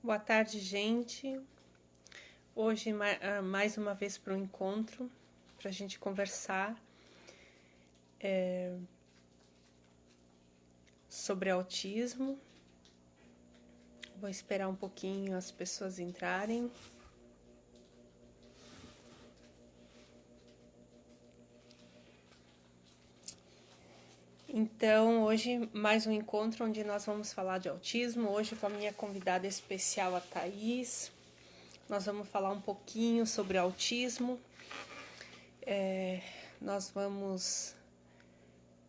Boa tarde, gente. Hoje, mais uma vez para um encontro, para a gente conversar sobre autismo. Vou esperar um pouquinho as pessoas entrarem. Então, hoje, mais um encontro onde nós vamos falar de autismo. Hoje, com a minha convidada especial, a Thaís. Nós vamos falar um pouquinho sobre autismo. Nós vamos,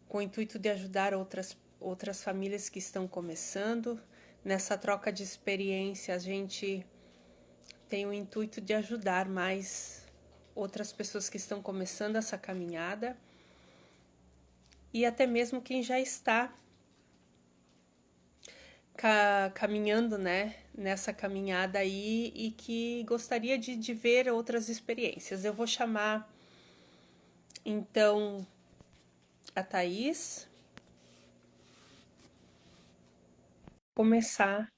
com o intuito de ajudar outras famílias que estão começando. Nessa troca de experiência, a gente tem o intuito de ajudar mais outras pessoas que estão começando essa caminhada e até mesmo quem já está caminhando, né, nessa caminhada aí e que gostaria de ver outras experiências. Eu vou chamar, então, a Thaís. Começar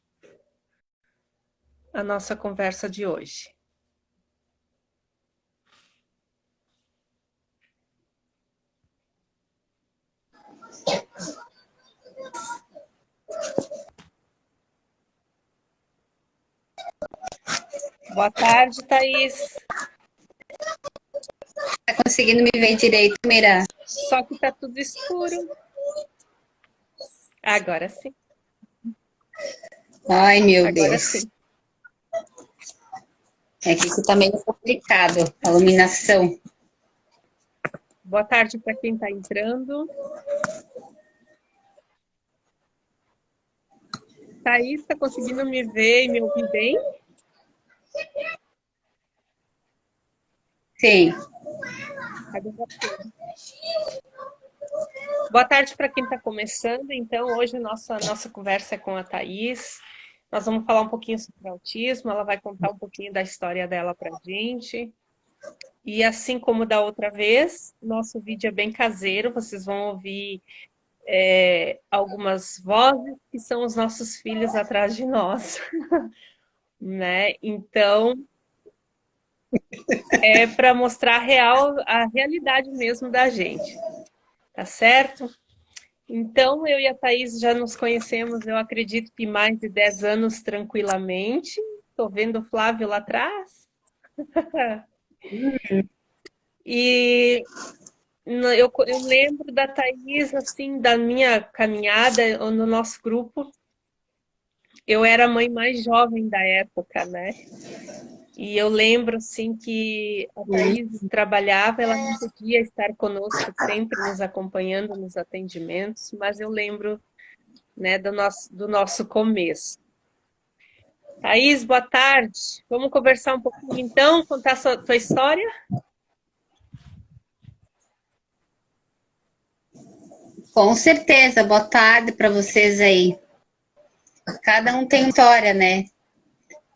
a nossa conversa de hoje. Boa tarde, Thaís. Tá conseguindo me ver direito, Mira? Só que tá tudo escuro. Agora sim. Ai, meu Agora Deus. sim. É que isso tá meio complicado, a iluminação. Boa tarde para quem está entrando. Thaís, está conseguindo me ver e me ouvir bem? Sim. Boa tarde para quem está começando. Então, hoje nossa conversa é com a Thaís. Nós vamos falar um pouquinho sobre autismo. Ela vai contar um pouquinho da história dela para a gente. E assim como da outra vez, nosso vídeo é bem caseiro. Vocês vão ouvir algumas vozes que são os nossos filhos atrás de nós, né? Então, é para mostrar a realidade mesmo da gente, tá certo? Então, eu e a Thaís já nos conhecemos, eu acredito que mais de 10 anos tranquilamente. Estou vendo o Flávio lá atrás. E eu lembro da Thaís, assim, da minha caminhada no nosso grupo. Eu era a mãe mais jovem da época, né? E eu lembro, assim, que a Thaís trabalhava, ela não podia estar conosco sempre, nos acompanhando nos atendimentos, mas eu lembro, né, do nosso começo. Thaís, boa tarde. Vamos conversar um pouquinho, então, contar a tua história? Com certeza. Boa tarde para vocês aí. Cada um tem uma história, né?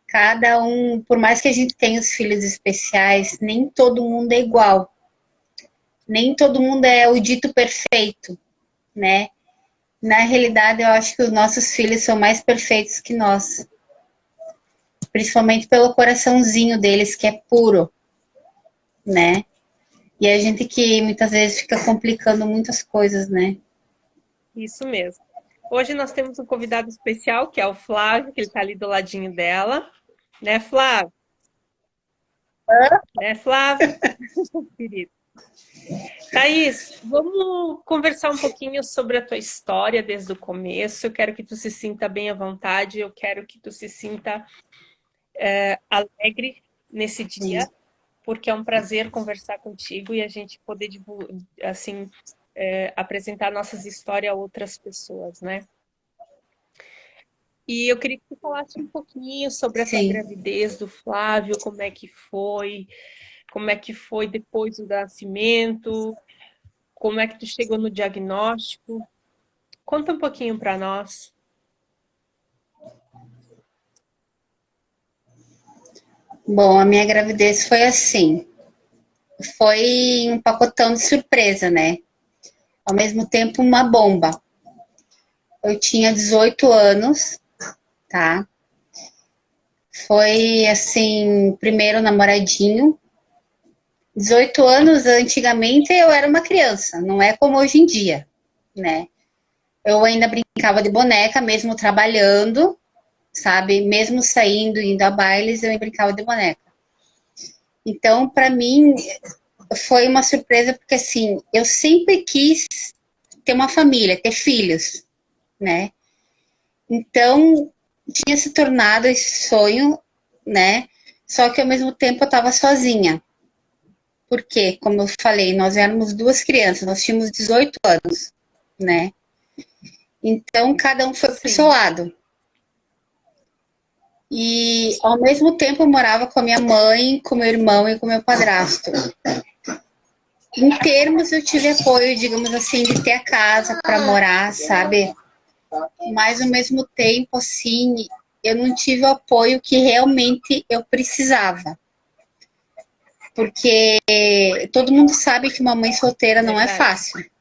Cada um, por mais que a gente tenha os filhos especiais, nem todo mundo é igual. Nem todo mundo é o dito perfeito, né? Na realidade, eu acho que os nossos filhos são mais perfeitos que nós. Principalmente pelo coraçãozinho deles, que é puro, né? E a gente que muitas vezes fica complicando muitas coisas, né? Isso mesmo. Hoje nós temos um convidado especial, que é o Flávio, que ele está ali do ladinho dela. Né, Flávio? Né, Flávio? Querido. Thaís, vamos conversar um pouquinho sobre a tua história desde o começo. Eu quero que tu se sinta bem à vontade, eu quero que tu se sinta alegre nesse dia, porque é um prazer conversar contigo e a gente poder assim, apresentar nossas histórias a outras pessoas, né? E eu queria que tu falasse um pouquinho sobre a tua Sim. gravidez do Flávio, como é que foi depois do nascimento, como é que tu chegou no diagnóstico. Conta um pouquinho para nós. Bom, a minha gravidez foi assim. Foi um pacotão de surpresa, né? Ao mesmo tempo, uma bomba. Eu tinha 18 anos, tá? Foi, assim, primeiro namoradinho. 18 anos, antigamente eu era uma criança, não é como hoje em dia, né? Eu ainda brincava de boneca, mesmo trabalhando, sabe? Mesmo saindo, indo a bailes, eu ainda brincava de boneca. Então, para mim, foi uma surpresa, porque assim, eu sempre quis ter uma família, ter filhos, né? Então, tinha se tornado esse sonho, né? Só que ao mesmo tempo eu estava sozinha. Porque, como eu falei, nós éramos duas crianças, nós tínhamos 18 anos, né? Então, cada um foi pro seu Sim, lado. E, ao mesmo tempo, eu morava com a minha mãe, com meu irmão e com meu padrasto. Em termos, eu tive apoio, digamos assim, de ter a casa para morar, sabe? Mas, ao mesmo tempo, assim, eu não tive o apoio que realmente eu precisava. Porque todo mundo sabe que uma mãe solteira não é verdade. fácil.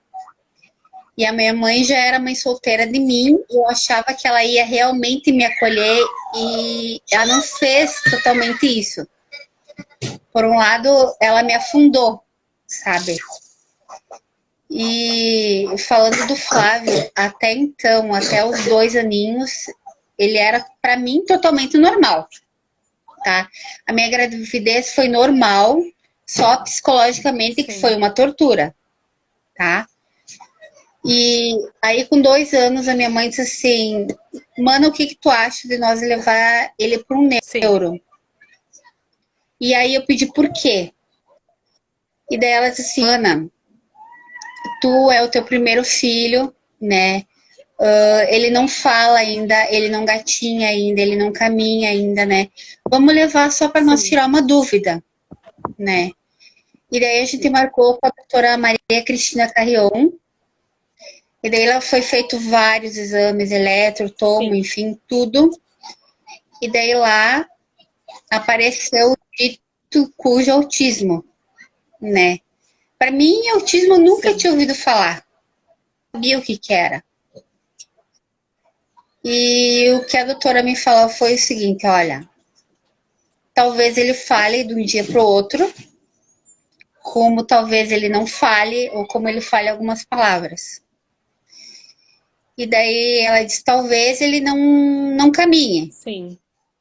E a minha mãe já era mãe solteira de mim, eu achava que ela ia realmente me acolher e ela não fez totalmente isso. Por um lado, ela me afundou, sabe? E falando do Flávio, até então, até os 2 aninhos, ele era para mim totalmente normal, tá? A minha gravidez foi normal, só psicologicamente que foi Sim, uma tortura, tá? E aí, com 2 anos, a minha mãe disse assim: Mana, o que que tu acha de nós levar ele para um sim, neuro? E aí eu pedi por quê? E daí ela disse assim: Ana, tu é o teu primeiro filho, né? Ele não fala ainda, ele não gatinha ainda, ele não caminha ainda, né? Vamos levar só para nós sim, tirar uma dúvida, né? E daí a gente marcou com a doutora Maria Cristina Carrion. E daí ela foi feito vários exames, eletro, tomo, sim, enfim, tudo. E daí lá apareceu o dito cujo autismo, né? Para mim, autismo eu nunca sim, tinha ouvido falar, não sabia o que que era. E o que a doutora me falou foi o seguinte: olha, talvez ele fale de um dia para o outro, como talvez ele não fale, ou como ele fale algumas palavras. E daí ela disse: talvez ele não caminhe, sim,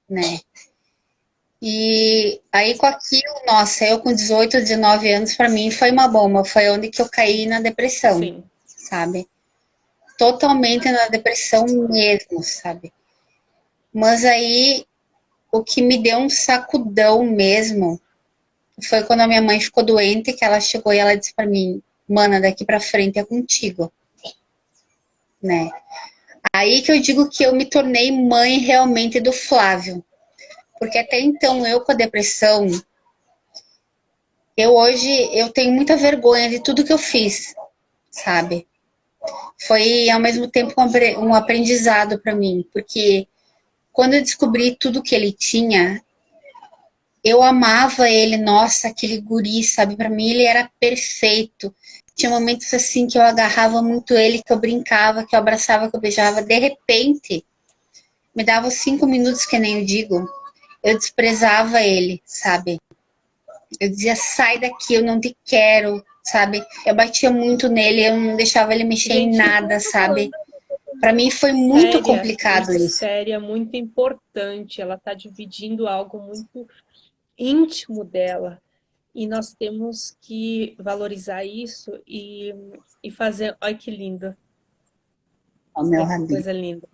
né? E aí com aquilo, nossa, eu com 18, 19 anos, para mim foi uma bomba, foi onde que eu caí na depressão, sim. sabe? Totalmente na depressão mesmo, sabe? Mas aí o que me deu um sacudão mesmo foi quando a minha mãe ficou doente, que ela chegou e ela disse para mim: Mana, daqui para frente é contigo, né? Aí que eu digo que eu me tornei mãe realmente do Flávio, porque até então eu com a depressão, eu hoje eu tenho muita vergonha de tudo que eu fiz, sabe? Foi ao mesmo tempo um aprendizado para mim, porque quando eu descobri tudo que ele tinha, eu amava ele, nossa, aquele guri, sabe? Para mim ele era perfeito. Tinha momentos assim que eu agarrava muito ele, que eu brincava, que eu abraçava, que eu beijava. De repente, me dava os 5 minutos, que nem eu digo, eu desprezava ele, sabe? Eu dizia: sai daqui, eu não te quero, sabe? Eu batia muito nele, eu não deixava ele mexer em Gente, tu nada, tá falando sabe? Para mim foi muito complicado isso. séria, muito importante. Ela tá dividindo algo muito íntimo dela. E nós temos que valorizar isso e fazer. Olha que lindo, Ó, meu olha que rabinho. coisa linda,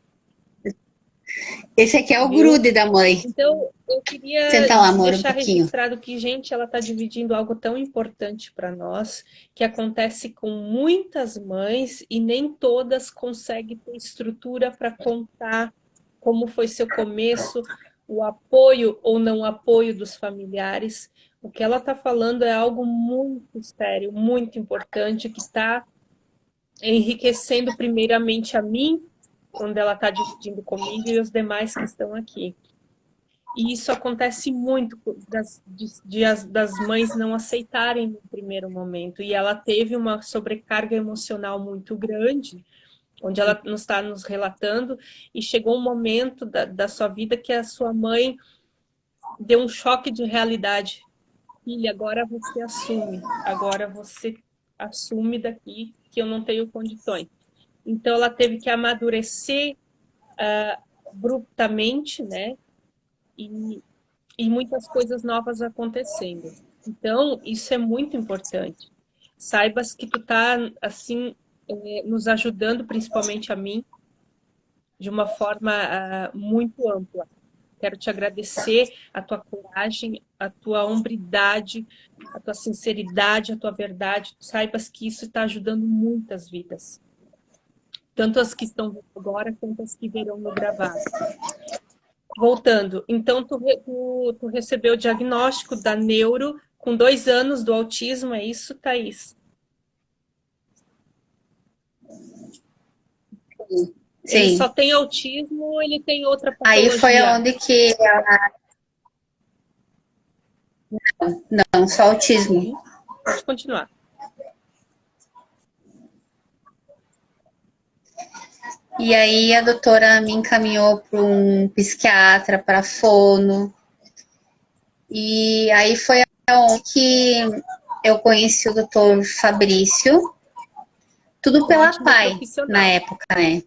Esse aqui é o viu? grude da mãe. Então, eu queria Senta lá, amor, um deixar pouquinho. registrado que, gente, ela está dividindo algo tão importante para nós, que acontece com muitas mães e nem todas conseguem ter estrutura para contar como foi seu começo, o apoio ou não apoio dos familiares. O que ela está falando é algo muito sério, muito importante, que está enriquecendo primeiramente a mim, onde ela está dividindo comigo, e os demais que estão aqui. E isso acontece muito das mães não aceitarem no primeiro momento. E ela teve uma sobrecarga emocional muito grande, onde ela nos está nos relatando, e chegou um momento da sua vida que a sua mãe deu um choque de realidade. Filha, agora você assume daqui que eu não tenho condições. Então ela teve que amadurecer abruptamente, né? E muitas coisas novas acontecendo. Então, isso é muito importante. Saibas que tu tá, assim, nos ajudando, principalmente a mim, de uma forma muito ampla. Quero te agradecer a tua coragem, a tua hombridade, a tua sinceridade, a tua verdade. Saibas que isso está ajudando muitas vidas. Tanto as que estão vendo agora, quanto as que verão no gravado. Voltando, então tu recebeu o diagnóstico da neuro com 2 anos do autismo, é isso, Thaís? Ele Sim. só tem autismo ou ele tem outra Aí foi patologia? onde que não, só autismo. Sim. Pode continuar. E aí a doutora me encaminhou para um psiquiatra, para fono. E aí foi onde que eu conheci o doutor Fabrício, tudo Um pela ótimo PAI na profissional. época, né?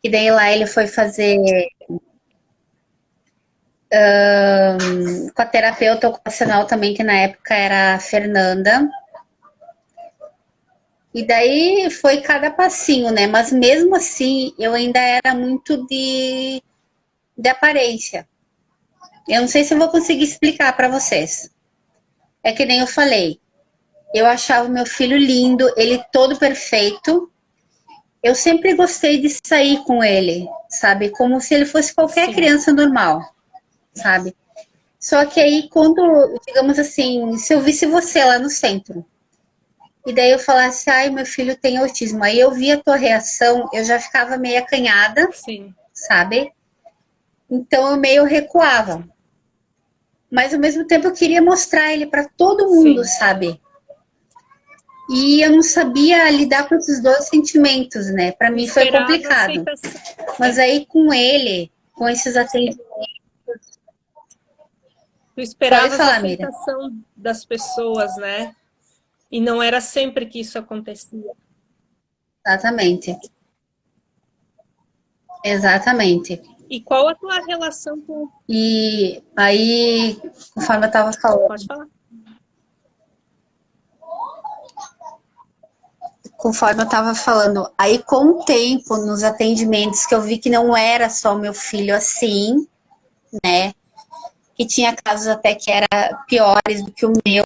E daí lá ele foi fazer com a terapeuta ocupacional também, que na época era a Fernanda. E daí foi cada passinho, né? Mas mesmo assim, eu ainda era muito de aparência. Eu não sei se eu vou conseguir explicar para vocês. É que nem eu falei. Eu achava o meu filho lindo, ele todo perfeito. Eu sempre gostei de sair com ele, sabe? Como se ele fosse qualquer Sim, criança normal, sabe? Só que aí, quando, digamos assim, se eu visse você lá no centro, e daí eu falasse, ai, meu filho tem autismo, aí eu via a tua reação, eu já ficava meio acanhada, sim, sabe? Então eu meio recuava. Mas ao mesmo tempo eu queria mostrar ele para todo mundo, sim. sabe? E eu não sabia lidar com esses dois sentimentos, né? Para Tu mim foi esperava complicado. aceitação, Mas né? aí com ele, com esses atendimentos, Tu pode esperavas a falar, Mira. aceitação das pessoas, né? E não era sempre que isso acontecia. Exatamente. Exatamente. E qual a tua relação com... E aí, conforme eu estava falando, Pode falar. aí com o tempo, nos atendimentos, que eu vi que não era só meu filho assim, né? Que tinha casos até que eram piores do que o meu.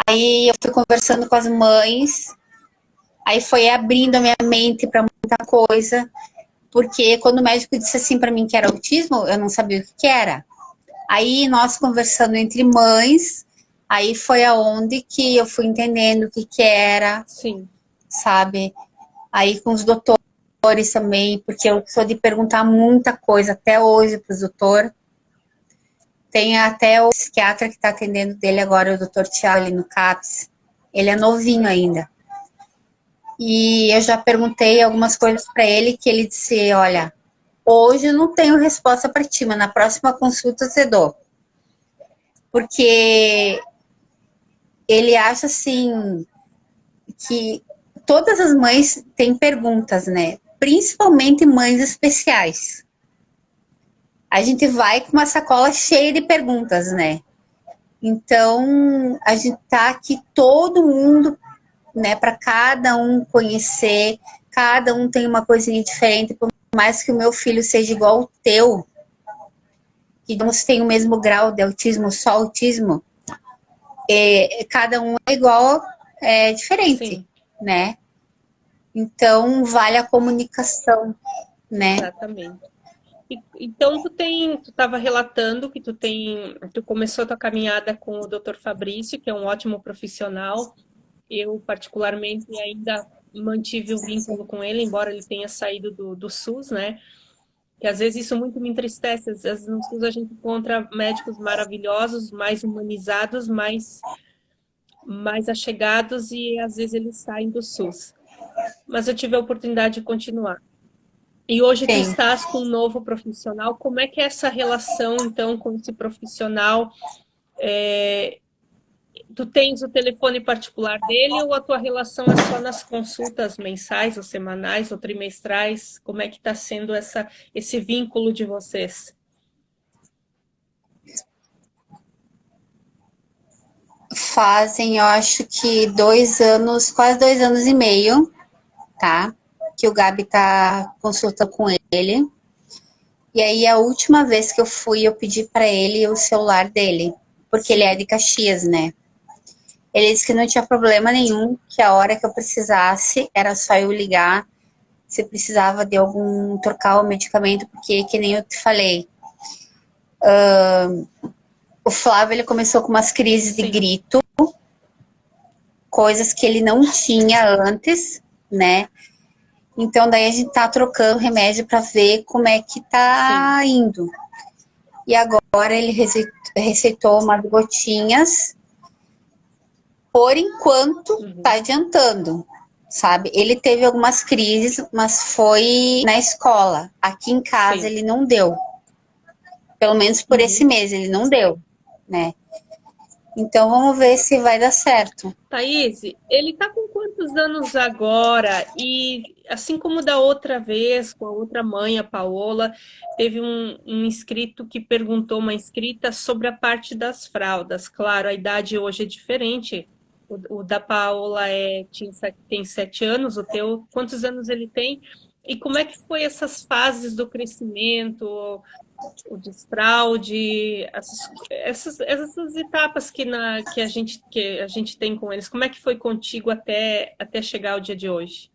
Aí eu fui conversando com as mães, aí foi abrindo a minha mente para muita coisa, porque quando o médico disse assim para mim que era autismo, eu não sabia o que era. Aí nós conversando entre mães, aí foi aonde que eu fui entendendo o que era, Sim, sabe? Aí com os doutores também, porque eu sou de perguntar muita coisa até hoje para os doutores. Tem até o psiquiatra que está atendendo dele agora, o doutor Tiago, ali no CAPS. Ele é novinho sim. ainda. E eu já perguntei algumas coisas para ele que ele disse, olha, hoje eu não tenho resposta para ti, mas na próxima consulta você dou. Porque ele acha assim que todas as mães têm perguntas, né? Principalmente mães especiais. A gente vai com uma sacola cheia de perguntas, né? Então, a gente tá aqui todo mundo, né, para cada um conhecer, cada um tem uma coisinha diferente, por mais que o meu filho seja igual ao teu, que não tem o mesmo grau de autismo, só autismo, cada um é igual, é diferente, Sim, né? Então, vale a comunicação, né? exatamente. Então tu estava relatando que tu começou a tua caminhada com o Dr. Fabrício, que é um ótimo profissional. Eu particularmente ainda mantive o vínculo com ele, embora ele tenha saído do SUS, né? Que às vezes isso muito me entristece. Às vezes no SUS a gente encontra médicos maravilhosos, mais humanizados, mais achegados e às vezes eles saem do SUS. Mas eu tive a oportunidade de continuar. E hoje tu Sim. estás com um novo profissional. Como é que é essa relação, então, com esse profissional? Tu tens o telefone particular dele ou a tua relação é só nas consultas mensais ou semanais ou trimestrais? Como é que está sendo esse vínculo de vocês? Fazem, eu acho que 2 anos, quase 2 anos e meio, tá? Que o Gabi tá consulta com ele. E aí, a última vez que eu fui, eu pedi para ele o celular dele, porque ele é Sim, de Caxias, né? Ele disse que não tinha problema nenhum, que a hora que eu precisasse era só eu ligar se precisava de algum trocar o medicamento, porque que nem eu te falei, o Flávio ele começou com umas crises de sim, grito, coisas que ele não tinha antes, né? Então daí a gente tá trocando remédio para ver como é que sim. tá indo. E agora ele receitou umas gotinhas. Por enquanto tá Uhum, adiantando, sabe? Ele teve algumas crises, mas foi na escola. Aqui em casa sim. ele não deu. Pelo menos por esse Uhum. mês ele não deu, né? Então vamos ver se vai dar certo. Thaís, ele está com quantos anos agora? E assim como da outra vez, com a outra mãe, a Paola, teve um inscrito que perguntou, uma inscrita, sobre a parte das fraldas. Claro, a idade hoje é diferente. O da Paola tem 7 anos, o teu, quantos anos ele tem? E como é que foi essas fases do crescimento? O desfraude, essas etapas que a gente tem com eles. Como é que foi contigo até chegar ao dia de hoje?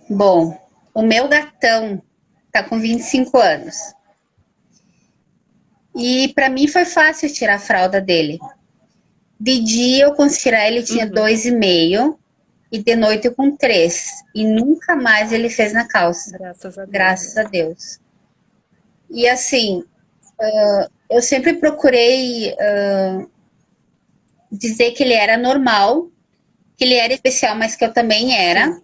Bom, o meu gatão tá com 25 anos. E para mim foi fácil tirar a fralda dele. De dia eu consegui tirar ele tinha Uhum, 2,5 e de noite eu com 3. E nunca mais ele fez na calça, graças a Deus, graças a né? Deus. E assim, eu sempre procurei dizer que ele era normal, que ele era especial, mas que eu também era. Sim,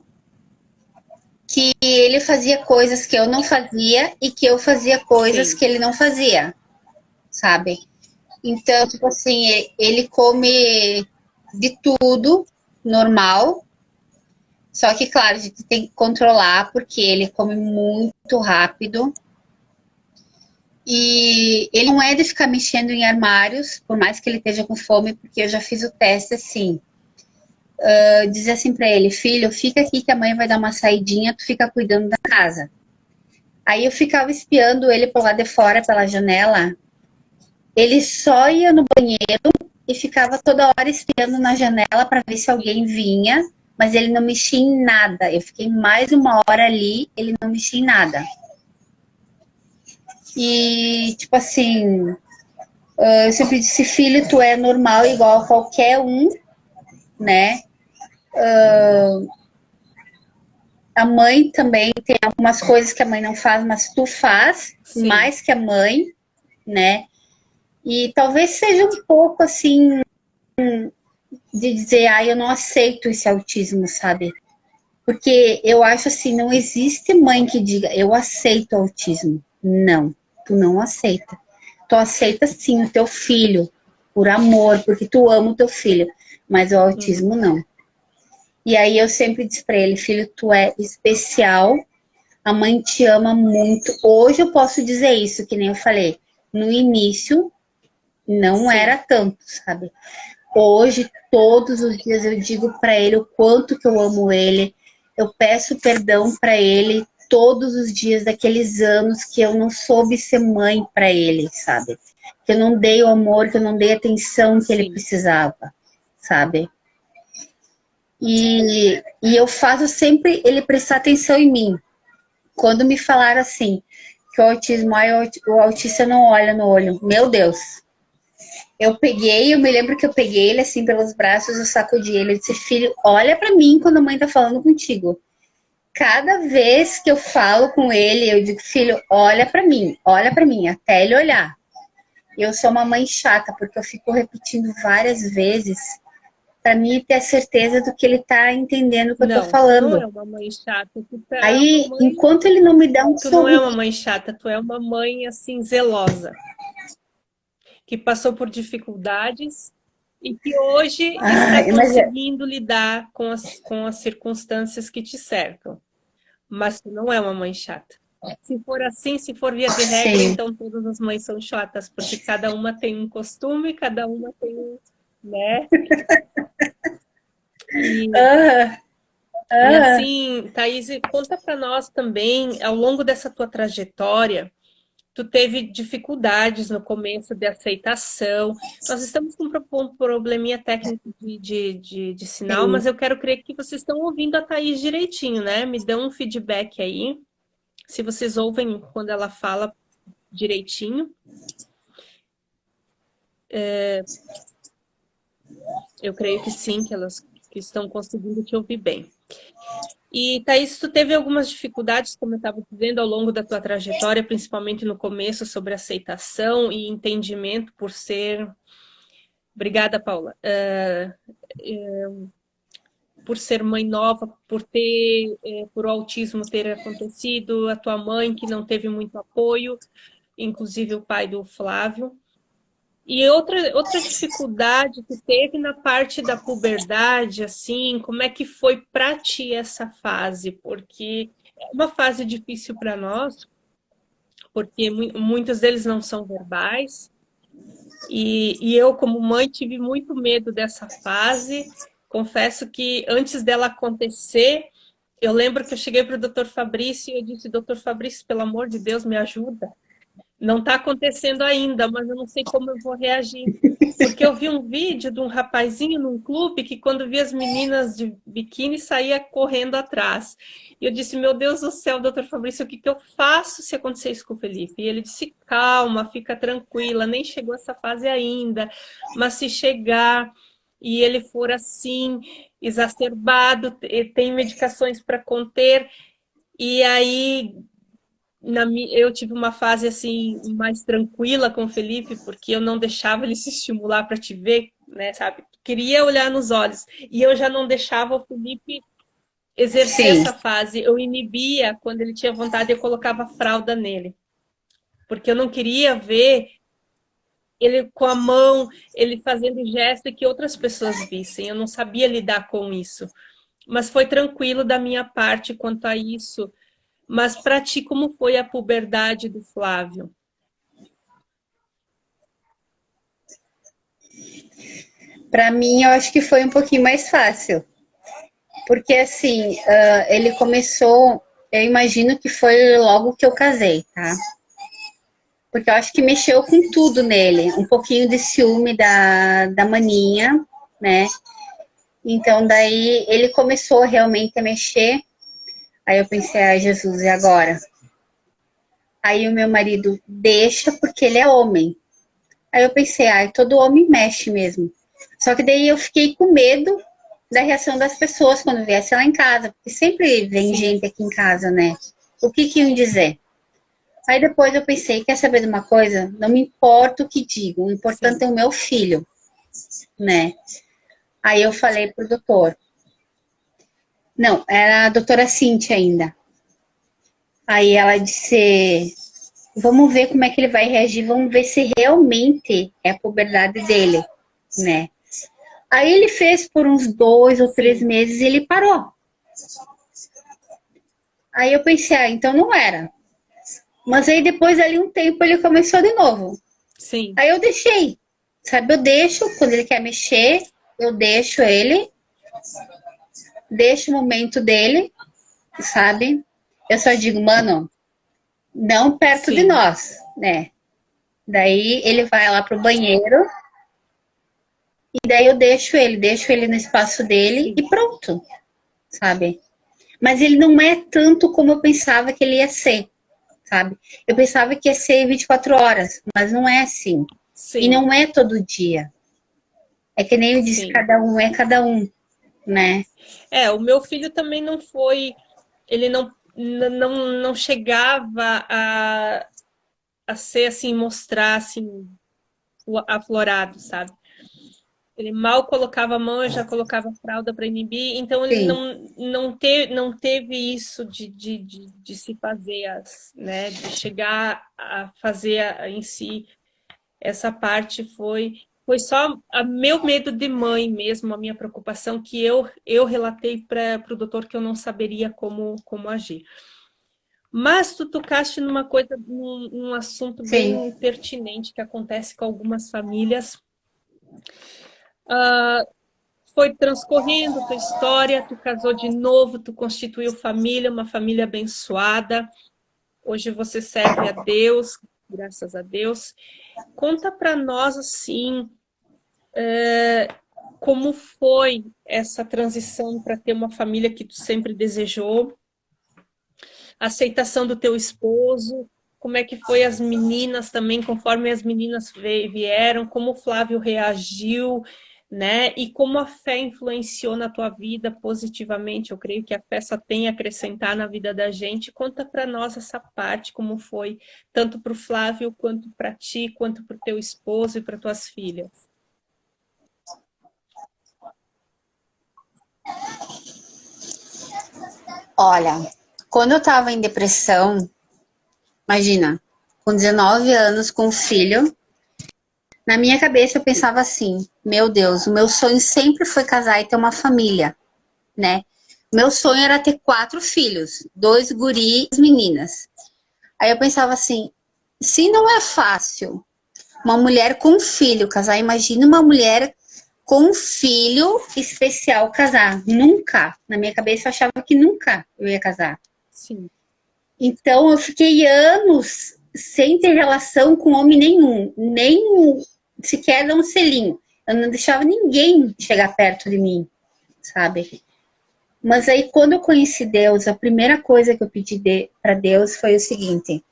Que ele fazia coisas que eu não fazia e que eu fazia coisas sim, que ele não fazia, sabe? Então, tipo assim, ele come de tudo, normal. Só que, claro, a gente tem que controlar, porque ele come muito rápido. E ele não é de ficar mexendo em armários, por mais que ele esteja com fome, porque eu já fiz o teste assim. Eu dizia assim pra ele, filho, fica aqui que a mãe vai dar uma saidinha, tu fica cuidando da casa. Aí eu ficava espiando ele por lá de fora, pela janela. Ele só ia no banheiro e ficava toda hora espiando na janela para ver se alguém sim, vinha, mas ele não mexia em nada. Eu fiquei mais uma hora ali, ele não mexia em nada. E, tipo assim, eu sempre disse, filho, tu é normal igual a qualquer um, né? A mãe também tem algumas coisas que a mãe não faz, mas tu faz sim, mais que a mãe, né? E talvez seja um pouco assim de dizer, eu não aceito esse autismo, sabe? Porque eu acho assim, não existe mãe que diga, eu aceito o autismo. Não, tu não aceita. Tu aceita sim o teu filho, por amor, porque tu ama o teu filho, mas o autismo uhum, não. E aí eu sempre disse pra ele, filho, tu é especial, a mãe te ama muito. Hoje eu posso dizer isso, que nem eu falei. No início, não sim, era tanto, sabe? Hoje, todos os dias, eu digo para ele o quanto que eu amo ele. Eu peço perdão para ele todos os dias daqueles anos que eu não soube ser mãe para ele, sabe? Que eu não dei o amor, que eu não dei a atenção que ele sim, precisava, sabe? E eu faço sempre ele prestar atenção em mim. Quando me falaram assim, que o autismo, o autista não olha no olho, meu Deus, eu me lembro que eu peguei ele assim pelos braços, eu sacudi ele, eu disse, filho, olha pra mim quando a mãe tá falando contigo. Cada vez que eu falo com ele, eu digo, filho, olha pra mim, até ele olhar. Eu sou uma mãe chata, porque eu fico repetindo várias vezes, para mim ter a certeza do que ele tá entendendo o que eu tô Não, tu não falando. é uma mãe chata, é uma Aí, mãe, enquanto ele não me dá um tu não é uma sorriso, mãe chata, tu é uma mãe assim zelosa, que passou por dificuldades e que hoje está mas conseguindo lidar com as circunstâncias que te cercam. Mas tu não é uma mãe chata. Se for assim, se for via de regra, sim. então todas as mães são chatas, porque cada uma tem um costume, cada uma tem um, né? E, Ah, e ah. assim, Thaís, conta para nós também, ao longo dessa tua trajetória, tu teve dificuldades no começo de aceitação. Nós estamos com um probleminha técnico de sinal, Sim. mas eu quero crer que vocês estão ouvindo a Thaís direitinho, né? Me dão um feedback aí, se vocês ouvem quando ela fala direitinho. Eu creio que sim, que elas que estão conseguindo te ouvir bem. E, Thaís, tu teve algumas dificuldades, como eu estava dizendo, ao longo da tua trajetória, principalmente no começo, sobre aceitação e entendimento por ser. Obrigada, Paula. Por ser mãe nova, por ter, por o autismo ter acontecido, a tua mãe que não teve muito apoio, inclusive o pai do Flávio. E outra dificuldade que teve na parte da puberdade, assim, como é que foi para ti essa fase? Porque é uma fase difícil para nós, porque muitos deles não são verbais. E eu, como mãe, tive muito medo dessa fase. Confesso que antes dela acontecer, eu lembro que eu cheguei para o doutor Fabrício e eu disse, doutor Fabrício, pelo amor de Deus, me ajuda. Não está acontecendo ainda, mas eu não sei como eu vou reagir. Porque eu vi um vídeo de um rapazinho num clube que, quando via as meninas de biquíni, saía correndo atrás. E eu disse: Meu Deus do céu, doutor Fabrício, o que que eu faço se acontecer isso com o Felipe? E ele disse: Calma, fica tranquila, nem chegou essa fase ainda, mas se chegar e ele for assim, exacerbado, tem medicações para conter. E aí eu tive uma fase assim mais tranquila com o Felipe, porque eu não deixava ele se estimular para te ver, né, sabe? Queria olhar nos olhos e eu já não deixava o Felipe exercer Sim. essa fase. Eu inibia quando ele tinha vontade, eu colocava fralda nele, porque eu não queria ver ele com a mão, ele fazendo gesto que outras pessoas vissem. Eu não sabia lidar com isso. Mas foi tranquilo da minha parte quanto a isso. Mas para ti, como foi a puberdade do Flávio? Para mim, eu acho que foi um pouquinho mais fácil. Porque, assim, ele começou, eu imagino que foi logo que eu casei, tá? Porque eu acho que mexeu com tudo nele. Um pouquinho de ciúme da maninha, né? Então, daí ele começou realmente a mexer. Aí eu pensei, ai, Jesus, e agora? Aí o meu marido deixa porque ele é homem. Aí eu pensei, ai, todo homem mexe mesmo. Só que daí eu fiquei com medo da reação das pessoas quando viesse lá em casa, porque sempre vem Sim, gente aqui em casa, né? O que que iam dizer? Aí depois eu pensei, quer saber de uma coisa? Não me importa o que digam, o importante sim, é o meu filho, né? Aí eu falei pro doutor. Não, era a doutora Cintia ainda. Aí ela disse, vamos ver como é que ele vai reagir, vamos ver se realmente é a puberdade dele, né? Aí ele fez por uns 2 ou 3 sim, meses e ele parou. Aí eu pensei, ah, então não era. Mas aí depois ali um tempo ele começou de novo. sim, Aí eu deixei, sabe? Eu deixo, quando ele quer mexer, eu deixo ele, deixo o momento dele, sabe? Eu só digo, mano, não perto de sim, nós, né? Daí ele vai lá pro banheiro e daí eu deixo ele no espaço dele sim. e pronto, sabe? Mas ele não é tanto como eu pensava que ele ia ser, sabe? Eu pensava que ia ser 24 horas, mas não é assim. E Sim, não é todo dia. É que nem eu disse, sim. cada um é cada um, né? É, o meu filho também não foi, ele não chegava a ser assim, mostrar assim, aflorado, sabe? Ele mal colocava a mão, eu já colocava a fralda para inibir. Então, ele Sim. não teve isso de se fazer, né? De chegar a fazer em si. Essa parte foi só a meu medo de mãe mesmo, a minha preocupação, que eu relatei para o doutor que eu não saberia como agir. Mas tu tocaste numa coisa, num assunto Sim. bem pertinente que acontece com algumas famílias. Foi transcorrendo tua história, tu casou de novo, tu constituiu família, uma família abençoada. Hoje você serve a Deus, graças a Deus. Conta para nós, assim, como foi essa transição para ter uma família que tu sempre desejou, a aceitação do teu esposo, como é que foi as meninas também, conforme as meninas vieram, como o Flávio reagiu, né? E como a fé influenciou na tua vida positivamente. Eu creio que a fé só tem a acrescentar na vida da gente. Conta para nós essa parte, como foi, tanto para o Flávio, quanto para ti, quanto para o teu esposo e para tuas filhas. Olha, quando eu tava em depressão, imagina, com 19 anos, com um filho, na minha cabeça eu pensava assim, meu Deus, o meu sonho sempre foi casar e ter uma família, né? Meu sonho era ter 4 filhos, 2 guris, meninas. Aí eu pensava assim, se não é fácil uma mulher com um filho casar, imagina uma mulher com um filho especial casar. Nunca, na minha cabeça eu achava que nunca eu ia casar. Sim. Então eu fiquei anos sem ter relação com homem nenhum, nem sequer dar um selinho. Eu não deixava ninguém chegar perto de mim, sabe? Mas aí quando eu conheci Deus, a primeira coisa que eu pedi para Deus foi o seguinte: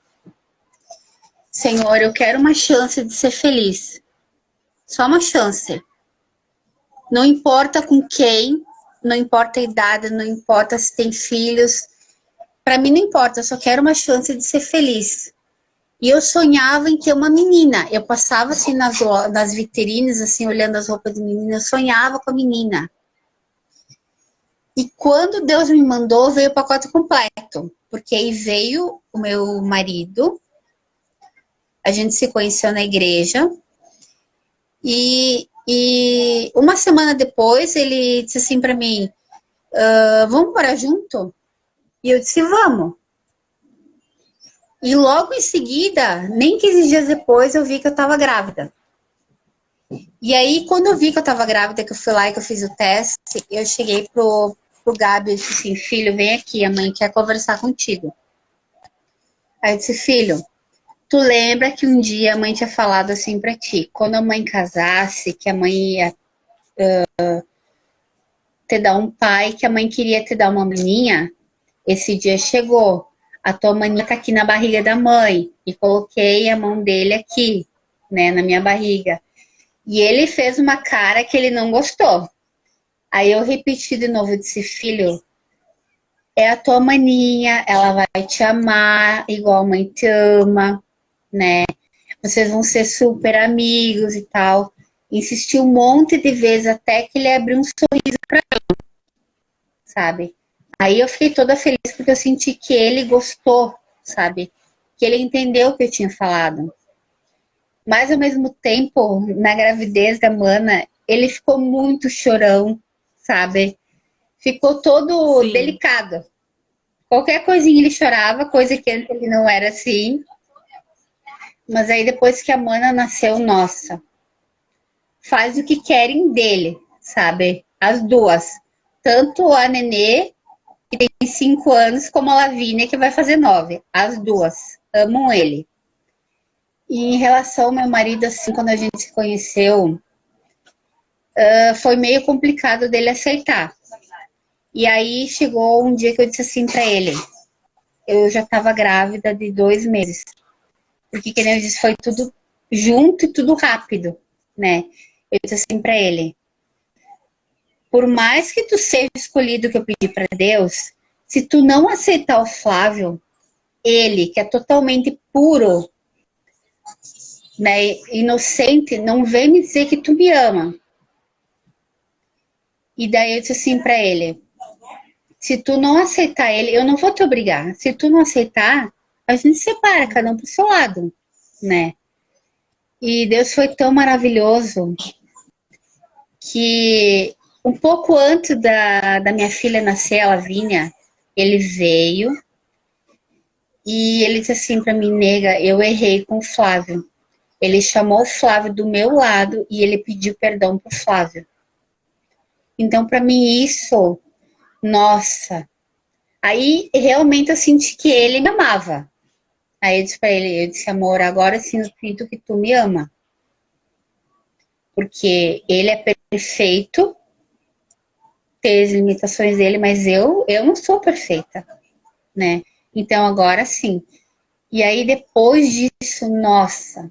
Senhor, eu quero uma chance de ser feliz. Só uma chance. Não importa com quem, não importa a idade, não importa se tem filhos. Para mim não importa, eu só quero uma chance de ser feliz. E eu sonhava em ter uma menina. Eu passava assim nas vitrines, assim, olhando as roupas de menina, eu sonhava com a menina. E quando Deus me mandou, veio o pacote completo. Porque aí veio o meu marido, a gente se conheceu na igreja, e uma semana depois ele disse assim para mim, vamos morar junto? E eu disse, vamos. E logo em seguida, nem 15 dias depois, eu vi que eu estava grávida. E aí, quando eu vi que eu estava grávida, que eu fui lá e que eu fiz o teste, eu cheguei pro Gabi e disse assim, filho, vem aqui, a mãe quer conversar contigo. Aí eu disse, filho, tu lembra que um dia a mãe tinha falado assim pra ti, quando a mãe casasse, que a mãe ia te dar um pai, que a mãe queria te dar uma maninha? Esse dia chegou. A tua maninha tá aqui na barriga da mãe. E coloquei a mão dele aqui, né, na minha barriga. E ele fez uma cara que ele não gostou. Aí eu repeti de novo, disse, filho, é a tua maninha, ela vai te amar igual a mãe te ama, né? Vocês vão ser super amigos e tal. Insisti um monte de vezes até que ele abriu um sorriso pra mim, sabe? Aí eu fiquei toda feliz porque eu senti que ele gostou, sabe? Que ele entendeu o que eu tinha falado. Mas ao mesmo tempo, na gravidez da Mana, ele ficou muito chorão, sabe? Ficou todo Sim. delicado. Qualquer coisinha ele chorava, coisa que antes ele não era assim. Mas aí depois que a Mana nasceu, nossa, faz o que querem dele, sabe? As duas. Tanto a Nenê, que tem 5 anos, como a Lavínia, que vai fazer 9. As duas amam ele. E em relação ao meu marido, assim, quando a gente se conheceu, foi meio complicado dele aceitar. E aí chegou um dia que eu disse assim pra ele, eu já estava grávida de 2 meses. Porque, que nem eu disse, foi tudo junto e tudo rápido, né? Eu disse assim pra ele, por mais que tu seja escolhido que eu pedi pra Deus, se tu não aceitar o Flávio, ele, que é totalmente puro, né, inocente, não vem me dizer que tu me ama. E daí eu disse assim pra ele, se tu não aceitar ele, eu não vou te obrigar. Se tu não aceitar, a gente separa, cada um pro seu lado, né? E Deus foi tão maravilhoso que um pouco antes da minha filha nascer, a Lavínia, ele veio e ele disse assim pra mim, nega, eu errei com o Flávio. Ele chamou o Flávio do meu lado e ele pediu perdão pro Flávio. Então, pra mim, isso, nossa. Aí, realmente, eu senti que ele me amava. Aí eu disse pra ele, eu disse, amor, agora sim eu sinto que tu me ama. Porque ele é perfeito, tem as limitações dele, mas eu não sou perfeita, né? Então, agora sim. E aí, depois disso, nossa,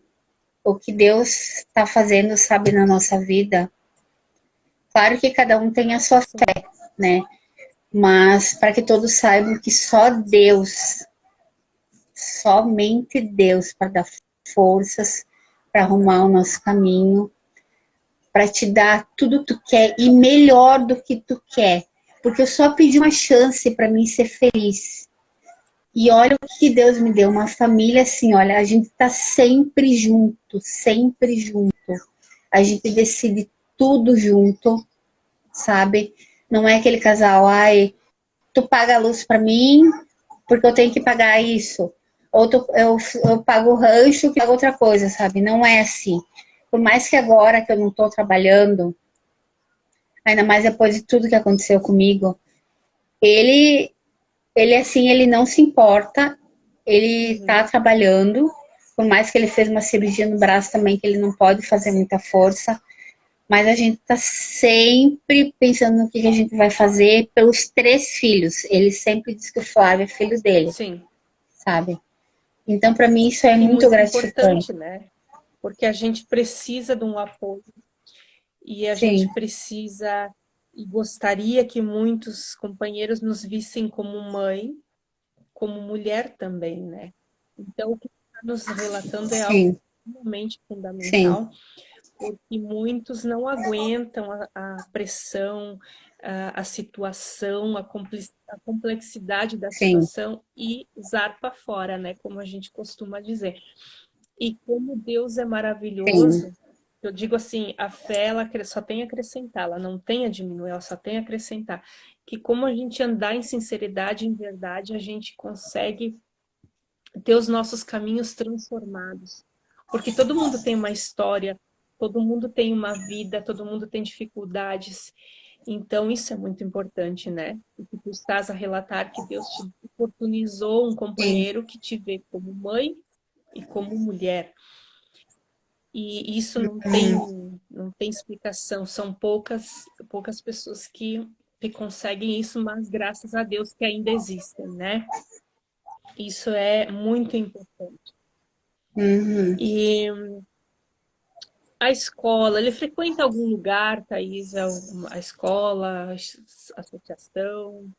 o que Deus está fazendo, sabe, na nossa vida. Claro que cada um tem a sua Sim, fé, né? Mas para que todos saibam que só Deus, somente Deus, para dar forças, para exato. arrumar o nosso caminho, para te dar tudo que tu quer e melhor do que tu quer. Porque eu só pedi uma chance para mim ser feliz. E olha o que Deus me deu, uma família assim, olha, a gente tá sempre junto, sempre junto. A gente decide tudo junto, sabe? Não é aquele casal, ai, tu paga a luz para mim porque eu tenho que pagar isso. Ou eu pago o rancho que paga outra coisa, sabe? Não é assim. Por mais que agora que eu não tô trabalhando, ainda mais depois de tudo que aconteceu comigo, ele, ele assim, ele não se importa, ele tá Uhum. trabalhando, por mais que ele fez uma cirurgia no braço também, que ele não pode fazer muita força, mas a gente tá sempre pensando no que a gente vai fazer pelos 3 filhos. Ele sempre diz que o Flávio é filho dele, Sim. sabe? Então, para mim, isso é E muito muito gratificante. importante, né? Porque a gente precisa de um apoio e a gente Sim, precisa e gostaria que muitos companheiros nos vissem como mãe, como mulher também, né? Então, o que está nos relatando é algo sim, extremamente sim, fundamental, porque muitos não aguentam a pressão, a situação, a complexidade da sim, situação e zarpa fora, né? Como a gente costuma dizer. E como Deus é sim, maravilhoso, eu digo assim, a fé ela só tem a acrescentar, ela não tem a diminuir, ela só tem a acrescentar. Que como a gente andar em sinceridade, em verdade, a gente consegue ter os nossos caminhos transformados. Porque todo mundo tem uma história, todo mundo tem uma vida, todo mundo tem dificuldades. Então, isso é muito importante, né? O que tu estás a relatar que Deus te oportunizou um sim, companheiro que te vê como mãe e como mulher. E isso não tem explicação. São poucas pessoas que conseguem isso, mas graças a Deus que ainda existem, né? Isso é muito importante. uhum. E a escola, ele frequenta algum lugar, Thaís? A escola, a associação?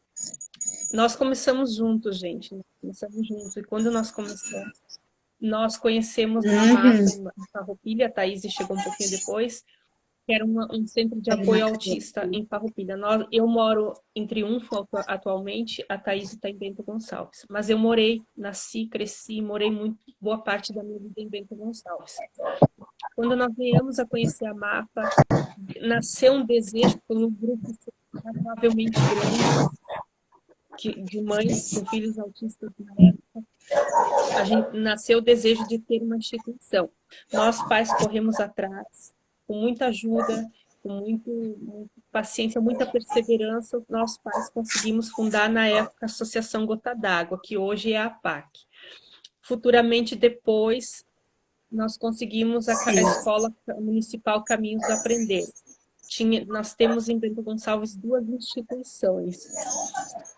Nós começamos juntos, gente. Nós começamos juntos. E quando nós começamos, nós conhecemos a Uhum. MAFA em Farroupilha, a Thaís chegou um pouquinho depois, que era um centro de Pode apoio marcar. autista em Farroupilha. Eu moro em Triunfo atualmente, a Thaís está em Bento Gonçalves. Mas eu morei, nasci, cresci, morei muito, boa parte da minha vida em Bento Gonçalves. Quando nós viemos a conhecer a MAPA, nasceu um desejo por um grupo razoavelmente grande de mães com filhos autistas na época. A gente nasceu o desejo de ter uma instituição. Nós pais corremos atrás, com muita ajuda, com muita paciência, muita perseverança, nós pais conseguimos fundar na época a Associação Gota d'Água, que hoje é a APAC. Futuramente depois nós conseguimos a Sim. Escola Municipal Caminhos do Aprender. Nós temos em Bento Gonçalves 2 instituições.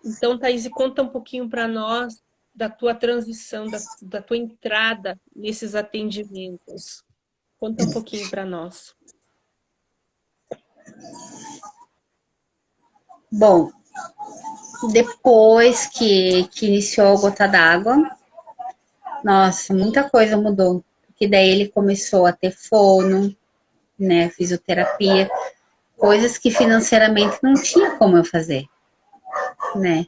Então, Thaís, conta um pouquinho para nós da tua transição, da tua entrada nesses atendimentos. Conta um pouquinho para nós. Bom, depois que iniciou a Gota d'Água, nossa, muita coisa mudou. Porque daí ele começou a ter fono, né, fisioterapia. coisas que financeiramente não tinha como eu fazer, né?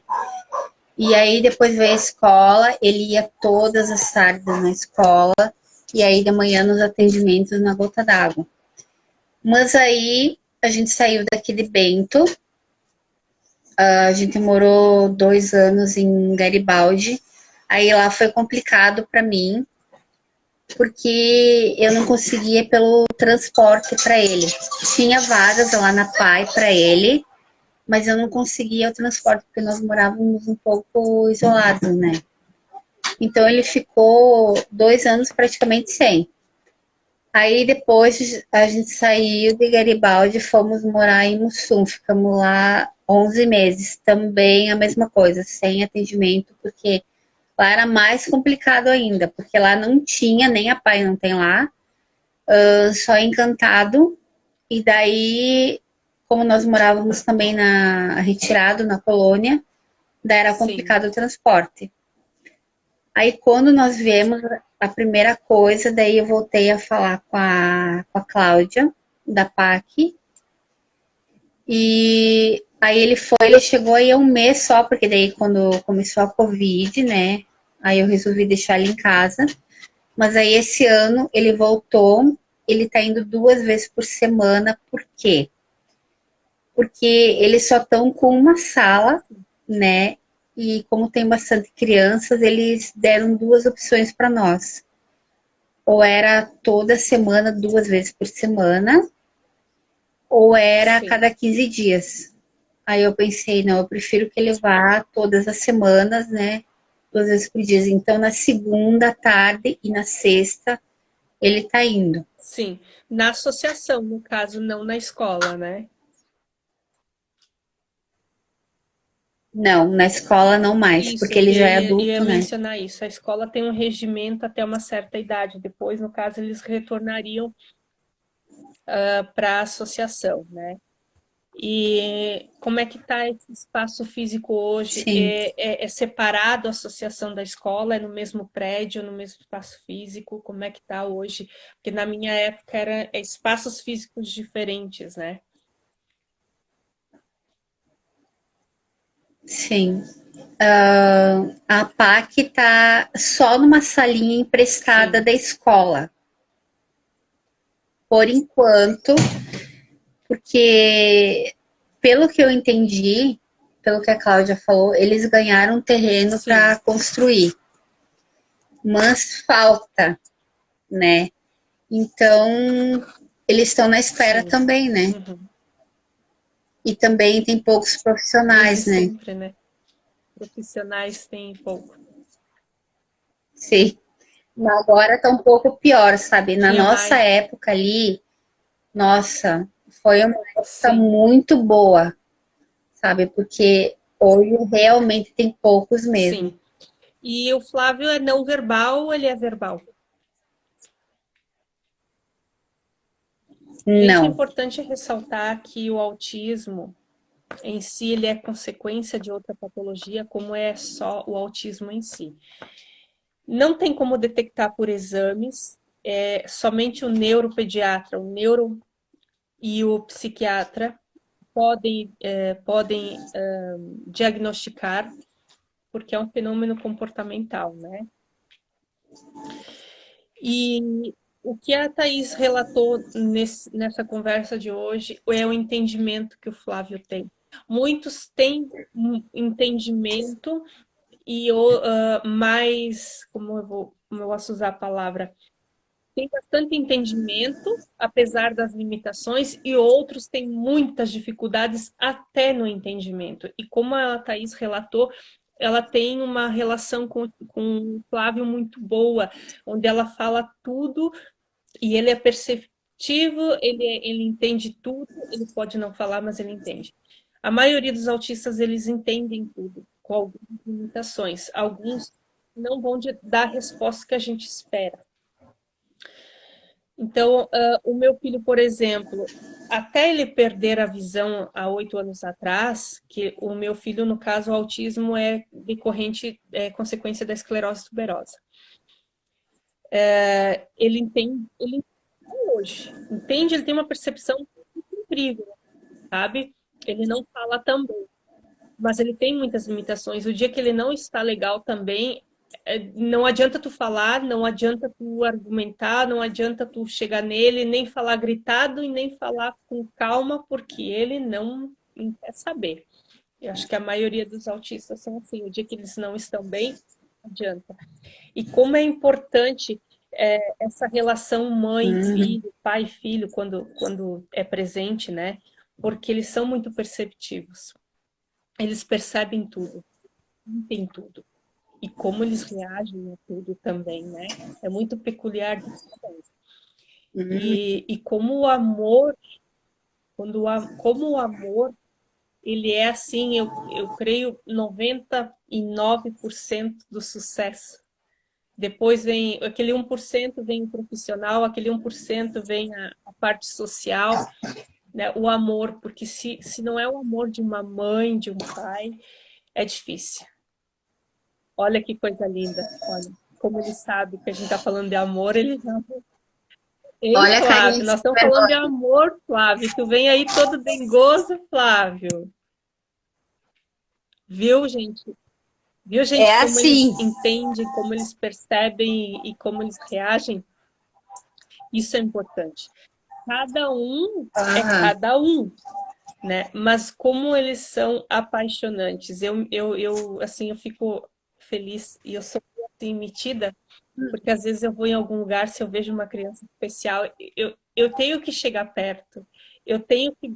E aí depois veio a escola, ele ia todas as tardes na escola, e aí de manhã nos atendimentos na Gota d'Água. Mas aí a gente saiu daqui de Bento, a gente morou 2 anos em Garibaldi, aí lá foi complicado para mim, porque eu não conseguia pelo transporte para ele. Tinha vagas lá na PAI para ele, mas eu não conseguia o transporte, porque nós morávamos um pouco isolados, né? Então ele ficou 2 anos praticamente sem. Aí depois a gente saiu de Garibaldi e fomos morar em Mussum. Ficamos lá 11 meses. Também a mesma coisa, sem atendimento, porque lá era mais complicado ainda, porque lá não tinha, nem a PAI não tem lá, só Encantado. E daí, como nós morávamos também retirado na colônia, daí era Sim, complicado o transporte. Aí quando nós viemos, a primeira coisa, daí eu voltei a falar com a Cláudia, da PAC, e aí ele chegou aí 1 mês só, porque daí quando começou a Covid, né, aí eu resolvi deixar ele em casa, mas aí esse ano ele voltou, ele tá indo 2 vezes por semana, por quê? Porque eles só estão com uma sala, né, e como tem bastante crianças, eles deram 2 opções para nós. Ou era toda semana, 2 vezes por semana, ou era a sim. cada 15 dias. Aí eu pensei, não, eu prefiro que ele vá todas as semanas, né? 2 vezes por dia. Então, na segunda à tarde e na sexta, ele tá indo. Sim, na associação, no caso, não na escola, né? Não, na escola não mais, Isso, porque ele já é ia adulto, né? mencionar isso. A escola tem um regimento até uma certa idade. Depois, no caso, eles retornariam para a associação, né? E como é que está esse espaço físico hoje? Sim, É separado a associação da escola? É no mesmo prédio, no mesmo espaço físico? Como é que está hoje? Porque na minha época era espaços físicos diferentes, né? sim. A PAC tá só numa salinha emprestada Sim, da escola, por enquanto, porque pelo que eu entendi, pelo que a Cláudia falou, eles ganharam um terreno sim, para construir, mas falta, né? Então, eles estão na espera sim. também, né? Uhum. E também tem poucos Desde profissionais, né? sempre, né? Profissionais têm pouco. Sim. Agora tá um pouco pior, sabe? Na Tinha nossa mais, época ali, nossa, foi uma época sim, muito boa, sabe? Porque hoje realmente tem poucos mesmo. sim. E o Flávio é não verbal ou ele é verbal? Gente, é Não, importante ressaltar que o autismo em si ele é consequência de outra patologia, como é só o autismo em si. Não tem como detectar por exames, somente o neuropediatra, o neuro e o psiquiatra podem diagnosticar, porque é um fenômeno comportamental, né? E o que a Thaís relatou nessa conversa de hoje é o entendimento que o Flávio tem. Muitos têm um entendimento e mais, como eu posso usar a palavra, tem bastante entendimento, apesar das limitações, e outros têm muitas dificuldades até no entendimento. E como a Thaís relatou, ela tem uma relação com o Flávio muito boa, onde ela fala tudo e ele é perceptivo, ele entende tudo, ele pode não falar, mas ele entende. A maioria dos autistas, eles entendem tudo, com algumas limitações. Alguns não vão dar a resposta que a gente espera. Então, o meu filho, por exemplo, até ele perder a visão há 8 anos atrás, que o meu filho, no caso, o autismo é decorrente, é consequência da esclerose tuberosa. Ele entende, ele entende hoje, entende, ele tem uma percepção incrível. sabe? Ele não fala também, mas ele tem muitas limitações. O dia que ele não está legal também, não adianta tu falar, não adianta tu argumentar, não adianta tu chegar nele, nem falar gritado e nem falar com calma, porque ele não quer saber. Eu acho que a maioria dos autistas são assim, o dia que eles não estão bem, não adianta. E como é importante essa relação mãe-filho, pai-filho, quando é presente, né? Porque eles são muito perceptivos. Eles percebem tudo, sentem tudo. E como eles reagem a tudo também, né? É muito peculiar de cada um. E como o amor, como o amor, ele é assim, eu creio, 99% do sucesso. Depois vem aquele 1% vem o profissional, aquele 1% vem a parte social, né? O amor, porque se não é o amor de uma mãe, de um pai, é difícil. Olha que coisa linda, olha. Como ele sabe que a gente está falando de amor, ele já... Ei, Olha a carinha Flávio, de nós estamos falando de amor, Flávio. Tu vem aí todo dengoso, Flávio. Viu, gente? Viu, gente, É como eles assim. entendem, como eles percebem e como eles reagem? Isso é importante. Cada um é cada um, né? Mas como eles são apaixonantes. Assim, eu fico feliz e eu sou assim, metida, porque às vezes eu vou em algum lugar, se eu vejo uma criança especial, eu tenho que chegar perto, eu tenho que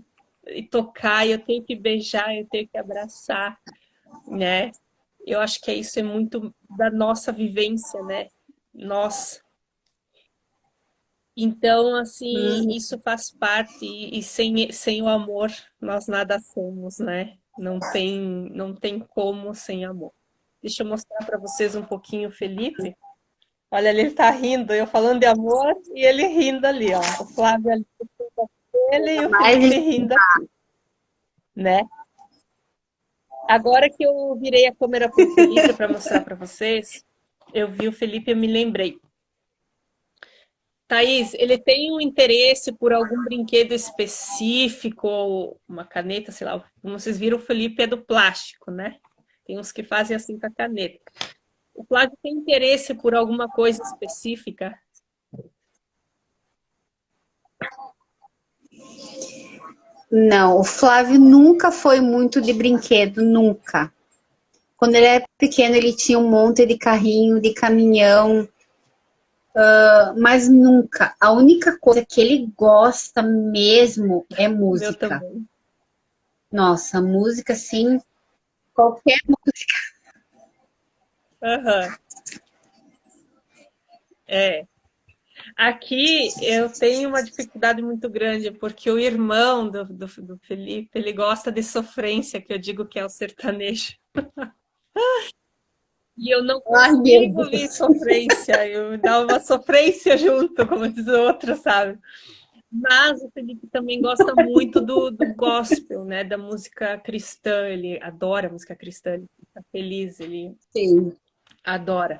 tocar, eu tenho que beijar, eu tenho que abraçar, né? Eu acho que isso é muito da nossa vivência, né? Nossa. Então, assim, isso faz parte, e sem o amor nós nada somos, né? Não tem como sem amor. Deixa eu mostrar para vocês um pouquinho o Felipe. Olha, ele tá rindo, eu falando de amor e ele rindo ali, ó. O Flávio ali, ele e o Felipe rindo aqui, né? Agora que eu virei a câmera para o Felipe para mostrar para vocês, eu vi o Felipe e eu me lembrei. Thaís, ele tem um interesse por algum brinquedo específico, ou uma caneta, sei lá. Como vocês viram, o Felipe é do plástico, né? Tem uns que fazem assim com a caneta. O Flávio tem interesse por alguma coisa específica? Não, o Flávio nunca foi muito de brinquedo, nunca. Quando ele era pequeno, ele tinha um monte de carrinho, de caminhão, mas nunca. A única coisa que ele gosta mesmo é O meu música. também. Nossa, música, assim, qualquer música. Aham. É. Aqui eu tenho uma dificuldade muito grande, porque o irmão do Felipe, ele gosta de sofrência, que eu digo que é o sertanejo. E eu não Ai, meu consigo ouvir Deus. sofrência, eu me dá uma sofrência junto, como diz o outro, sabe? Mas o Felipe também gosta muito do gospel, né? Da música cristã, ele adora música cristã, ele fica feliz, ele Sim. adora.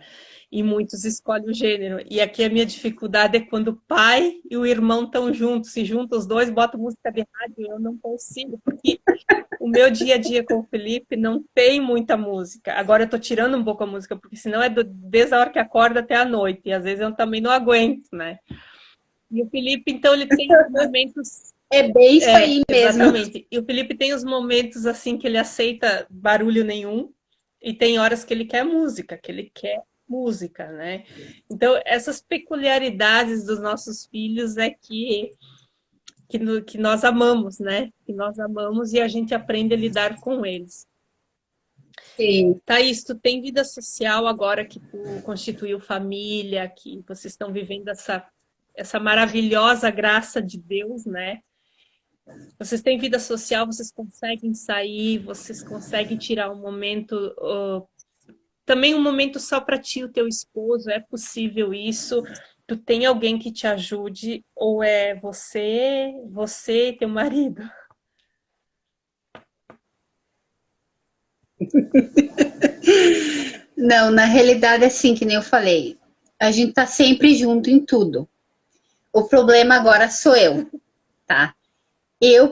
E muitos escolhem o gênero. E aqui a minha dificuldade é quando o pai e o irmão estão juntos. Se juntam os dois, botam música de rádio, eu não consigo, porque o meu dia a dia com o Felipe não tem muita música. Agora eu tô tirando um pouco a música, porque senão é desde a hora que acorda até a noite. E às vezes eu também não aguento, né? E o Felipe, então, ele tem os momentos. É bem isso aí mesmo. Exatamente. E o Felipe tem os momentos assim que ele aceita barulho nenhum, e tem horas que ele quer música, né? Então, essas peculiaridades dos nossos filhos é que nós amamos, né? Que nós amamos e a gente aprende a lidar com eles. Sim. Thaís, tu tem vida social agora que tu constituiu família, que vocês estão vivendo essa maravilhosa graça de Deus, né? Vocês têm vida social, vocês conseguem sair, vocês conseguem tirar um momento, também um momento só para ti e o teu esposo, é possível isso? Tu tem alguém que te ajude ou é você e teu marido? Não, na realidade é assim, que nem eu falei. A gente tá sempre junto em tudo. O problema agora sou eu, tá?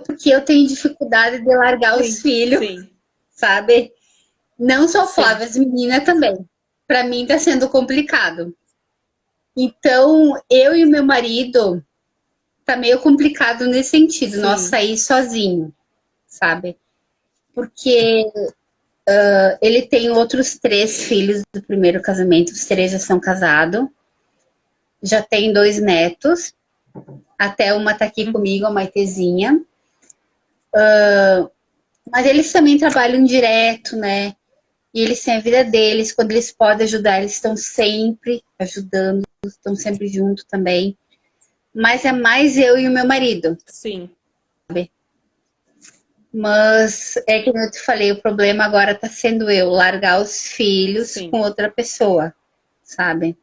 Porque eu tenho dificuldade de largar os Sim, filhos, sim, sabe? Não só sim, Flávia, as meninas também. Para mim tá sendo complicado. Então, eu e o meu marido tá meio complicado nesse sentido, nós sim. sair sozinho, sabe? Porque ele tem outros 3 filhos do primeiro casamento, os 3 já são casados, já tem 2 netos, até uma tá aqui Uhum. comigo, a Maitezinha. Mas eles também trabalham direto, né? E eles têm a vida deles, quando eles podem ajudar, eles estão sempre ajudando, estão sempre junto também. Mas é mais eu e o meu marido. Sim, Mas é que eu te falei, o problema agora tá sendo eu largar os filhos sim, com outra pessoa, sabe?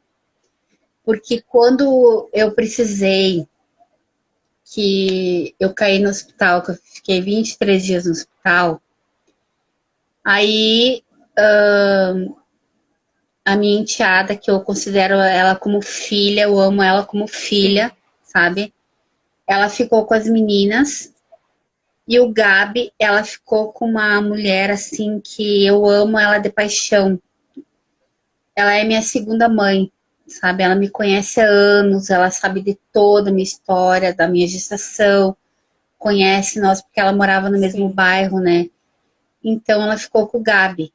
Porque quando eu precisei, que eu caí no hospital, que eu fiquei 23 dias no hospital, aí a minha enteada, que eu considero ela como filha, eu amo ela como sim, filha, sabe? Ela ficou com as meninas e o Gabi, ela ficou com uma mulher assim que eu amo ela de paixão. Ela é minha segunda mãe, sabe? Ela me conhece há anos, ela sabe de toda a minha história, da minha gestação, conhece nós porque ela morava no mesmo sim, bairro, né? Então ela ficou com o Gabi.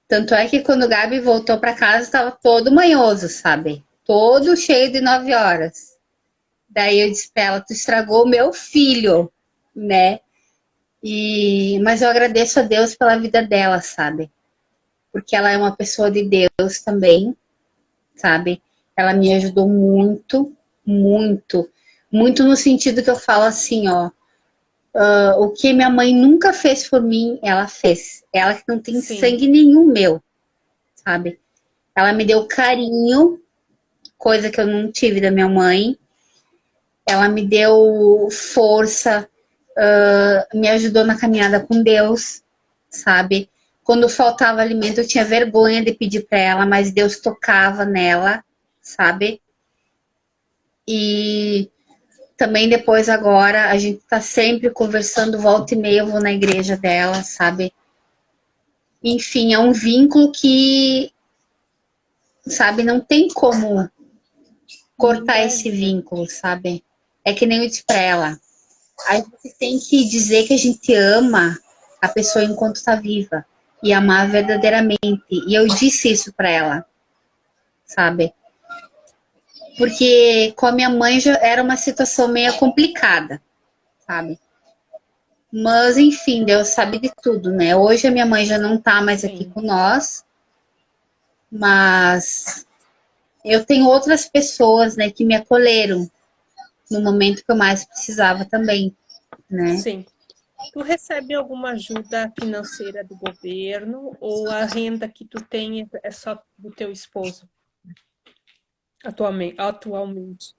Tanto é que quando o Gabi voltou para casa, estava todo manhoso, sabe? Todo cheio de 9 horas. Daí eu disse pra ela, tu estragou o meu filho, né? Mas eu agradeço a Deus pela vida dela, sabe? Porque ela é uma pessoa de Deus também, sabe? Ela me ajudou muito, muito, muito no sentido que eu falo assim, ó, o que minha mãe nunca fez por mim, ela fez. Ela que não tem sim, sangue nenhum meu, sabe? Ela me deu carinho, coisa que eu não tive da minha mãe. Ela me deu força, me ajudou na caminhada com Deus, sabe? Quando faltava alimento, eu tinha vergonha de pedir para ela, mas Deus tocava nela, sabe? E também depois agora a gente tá sempre conversando, volta e meia eu vou na igreja dela, sabe? Enfim, é um vínculo que, sabe, não tem como não cortar esse deve, né? vínculo, sabe? É que nem eu disse pra ela, a gente tem que dizer que a gente ama a pessoa enquanto está viva e amar verdadeiramente. E eu disse isso para ela, sabe? Porque com a minha mãe já era uma situação meio complicada, sabe? Mas enfim, Deus sabe de tudo, né? Hoje a minha mãe já não tá mais aqui Sim, com nós, mas eu tenho outras pessoas, né, que me acolheram no momento que eu mais precisava também, né? sim. Tu recebe alguma ajuda financeira do governo ou a renda que tu tem é só do teu esposo atualmente?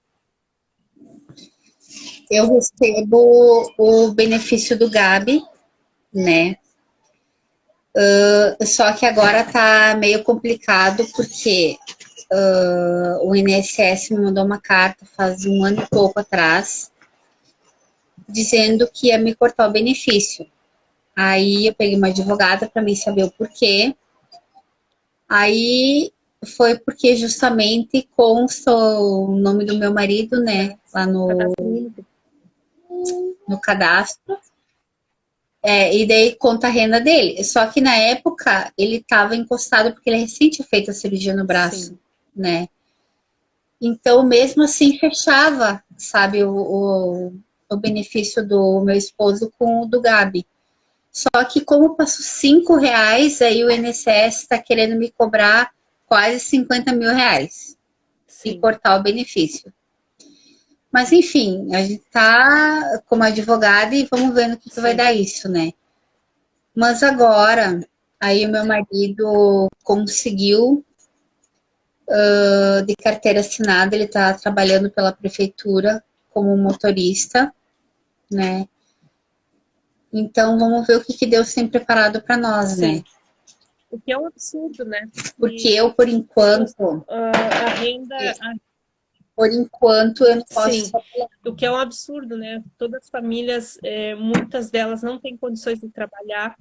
Eu recebo o benefício do Gabi, né? Só que agora tá meio complicado porque o INSS me mandou uma carta faz um ano e pouco atrás dizendo que ia me cortar o benefício. Aí eu peguei uma advogada para mim saber o porquê. Aí foi porque justamente consta o nome do meu marido, né, lá Cadastro único? no cadastro. E daí conta a renda dele. Só que na época ele estava encostado porque ele recém tinha feito a cirurgia no braço, Sim, né? Então, mesmo assim, fechava, sabe, o benefício do meu esposo com o do Gabi. Só que como passou R$ 5, aí o INSS está querendo me cobrar quase R$ 50.000 e sim, cortar o benefício. Mas enfim, a gente tá como advogada e vamos ver no que vai sim, dar isso, né? Mas agora, aí o meu marido conseguiu de carteira assinada, ele está trabalhando pela prefeitura como motorista, né? Então vamos ver o que Deus tem preparado para nós, né? sim. O que é um absurdo, né? Porque E eu, por enquanto, a renda. Por enquanto, eu não posso Sim, falar. o que é um absurdo, né? Todas as famílias, muitas delas não têm condições de trabalhar.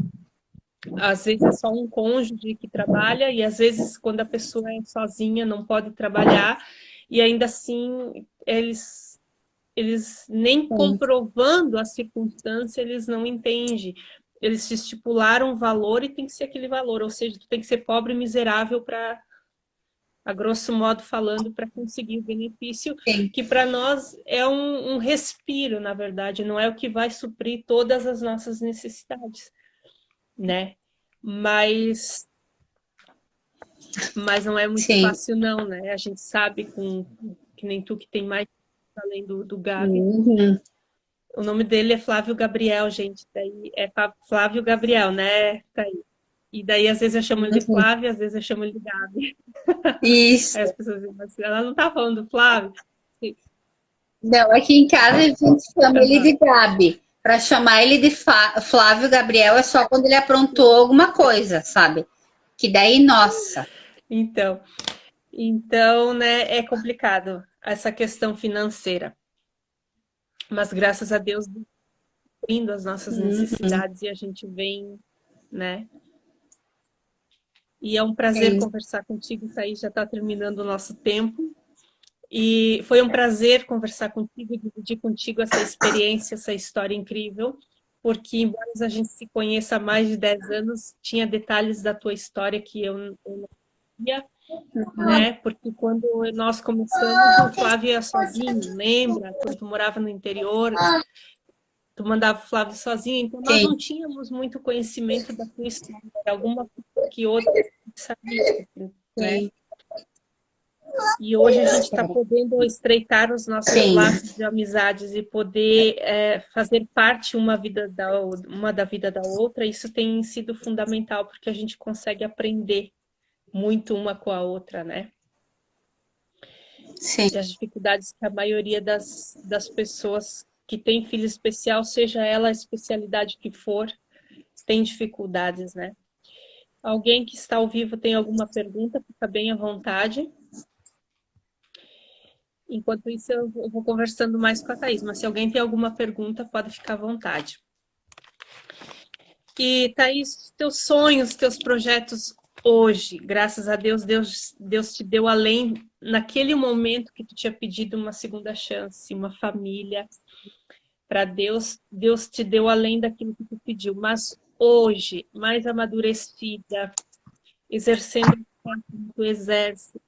Às vezes é só um cônjuge que trabalha, e às vezes, quando a pessoa é sozinha, não pode trabalhar, e ainda assim, eles nem comprovando a circunstância, eles não entendem. Eles se estipularam um valor e tem que ser aquele valor, ou seja, tu tem que ser pobre e miserável para, a grosso modo falando, para conseguir o benefício, Sim, que para nós é um respiro, na verdade, não é o que vai suprir todas as nossas necessidades, né? Mas, mas não é muito sim. fácil, não, né? A gente sabe, que nem tu que tem mais além do Gabi. Uhum. O nome dele é Flávio Gabriel, gente. Daí é Flávio Gabriel, né? Tá aí. E daí, às vezes, eu chamo ele de Uhum. Flávio, às vezes eu chamo ele de Gabi. Isso. Aí as pessoas dizem assim, ela não tá falando do Flávio? Não, aqui em casa a gente chama ele Uhum. de Gabi. Para chamar ele de Flávio Gabriel é só quando ele aprontou alguma coisa, sabe? Que daí, nossa. Então, então, né, é complicado essa questão financeira. Mas graças a Deus, indo as nossas Uhum. necessidades e a gente vem, né? E é um prazer Sim. conversar contigo, Thaís. Já está terminando o nosso tempo. E foi um prazer conversar contigo, dividir contigo essa experiência, essa história incrível, porque, embora a gente se conheça há mais de 10 anos, tinha detalhes da tua história que eu não sabia, né? Porque quando nós começamos, o Flávio ia sozinho, lembra? Quando tu morava no interior, tu mandava o Flávio sozinho, então nós Sim. não tínhamos muito conhecimento da tua história, alguma coisa que outra sabia, né? Sim. E hoje a gente está podendo estreitar os nossos Sim. laços de amizades e poder fazer parte uma da vida da outra. Isso tem sido fundamental, porque a gente consegue aprender muito uma com a outra, né? Sim. E as dificuldades que a maioria das pessoas que tem filho especial, seja ela a especialidade que for, tem dificuldades, né? Alguém que está ao vivo tem alguma pergunta, fica bem à vontade. Enquanto isso, eu vou conversando mais com a Thaís, mas se alguém tem alguma pergunta, pode ficar à vontade. E, Thaís, teus sonhos, teus projetos hoje, graças a Deus, Deus te deu além, naquele momento que tu tinha pedido uma segunda chance, uma família, para Deus, Deus te deu além daquilo que tu pediu, mas hoje, mais amadurecida, exercendo o que tu exerce,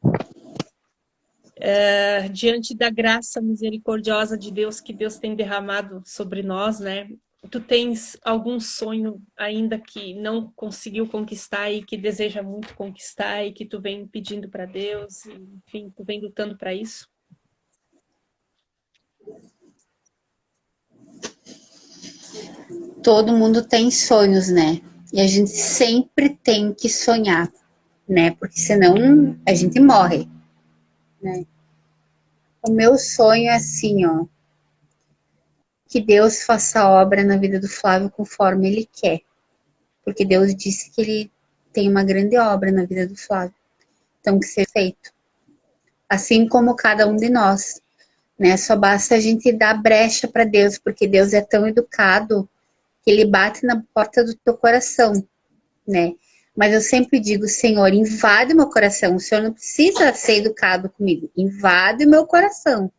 diante da graça misericordiosa de Deus que Deus tem derramado sobre nós, né? Tu tens algum sonho ainda que não conseguiu conquistar e que deseja muito conquistar e que tu vem pedindo para Deus, enfim, tu vem lutando para isso? Todo mundo tem sonhos, né? E a gente sempre tem que sonhar, né? Porque senão a gente morre, né? O meu sonho é assim, ó, que Deus faça a obra na vida do Flávio conforme ele quer. Porque Deus disse que ele tem uma grande obra na vida do Flávio. Então, que seja feito. Assim como cada um de nós, né? Só basta a gente dar brecha para Deus, porque Deus é tão educado que ele bate na porta do teu coração, né? Mas eu sempre digo, Senhor, invade meu coração. O Senhor não precisa ser educado comigo. Invade meu coração.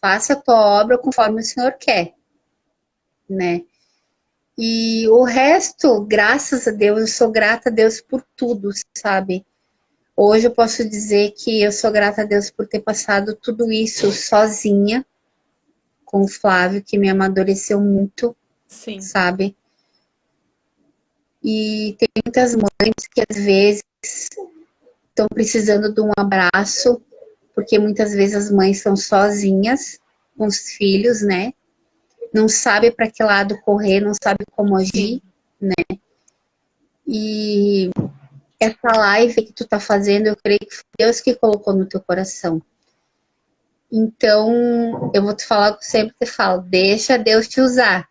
Faça a tua obra conforme o Senhor quer, né? E o resto, graças a Deus, eu sou grata a Deus por tudo, sabe? Hoje eu posso dizer que eu sou grata a Deus por ter passado tudo isso sozinha com o Flávio, que me amadureceu muito, Sim. sabe? E tem muitas mães que às vezes estão precisando de um abraço, porque muitas vezes as mães são sozinhas com os filhos, né? Não sabe para que lado correr, não sabe como agir, Sim. né? E essa live que tu tá fazendo, eu creio que foi Deus que colocou no teu coração. Então, eu vou te falar o que eu sempre te falo, deixa Deus te usar.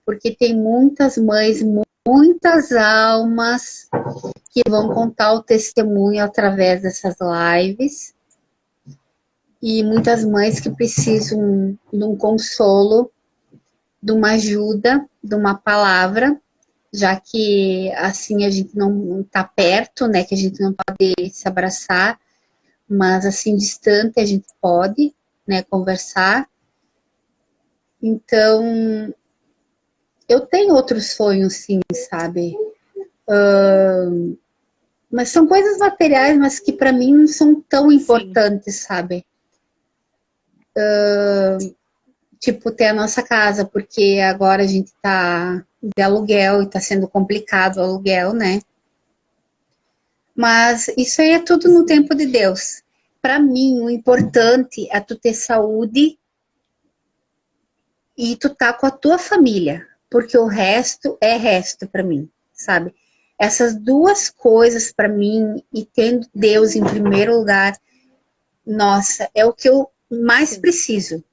Porque tem muitas mães, muitas almas que vão contar o testemunho através dessas lives. e muitas mães que precisam de um consolo, de uma ajuda, de uma palavra, já que assim a gente não está perto, né? Que a gente não pode se abraçar, mas assim distante a gente pode, né? Conversar. Então, eu tenho outros sonhos, sim, sabe? Mas são coisas materiais, mas que para mim não são tão Sim, importantes, sabe? Tipo, ter a nossa casa, porque agora a gente tá de aluguel e tá sendo complicado o aluguel, né? Mas isso aí é tudo no sim. tempo de Deus. Para mim, o importante é tu ter saúde e tu tá com a tua família, porque o resto é resto para mim, sabe? Essas duas coisas para mim e tendo Deus em primeiro lugar, nossa, é o que eu mais Sim. preciso,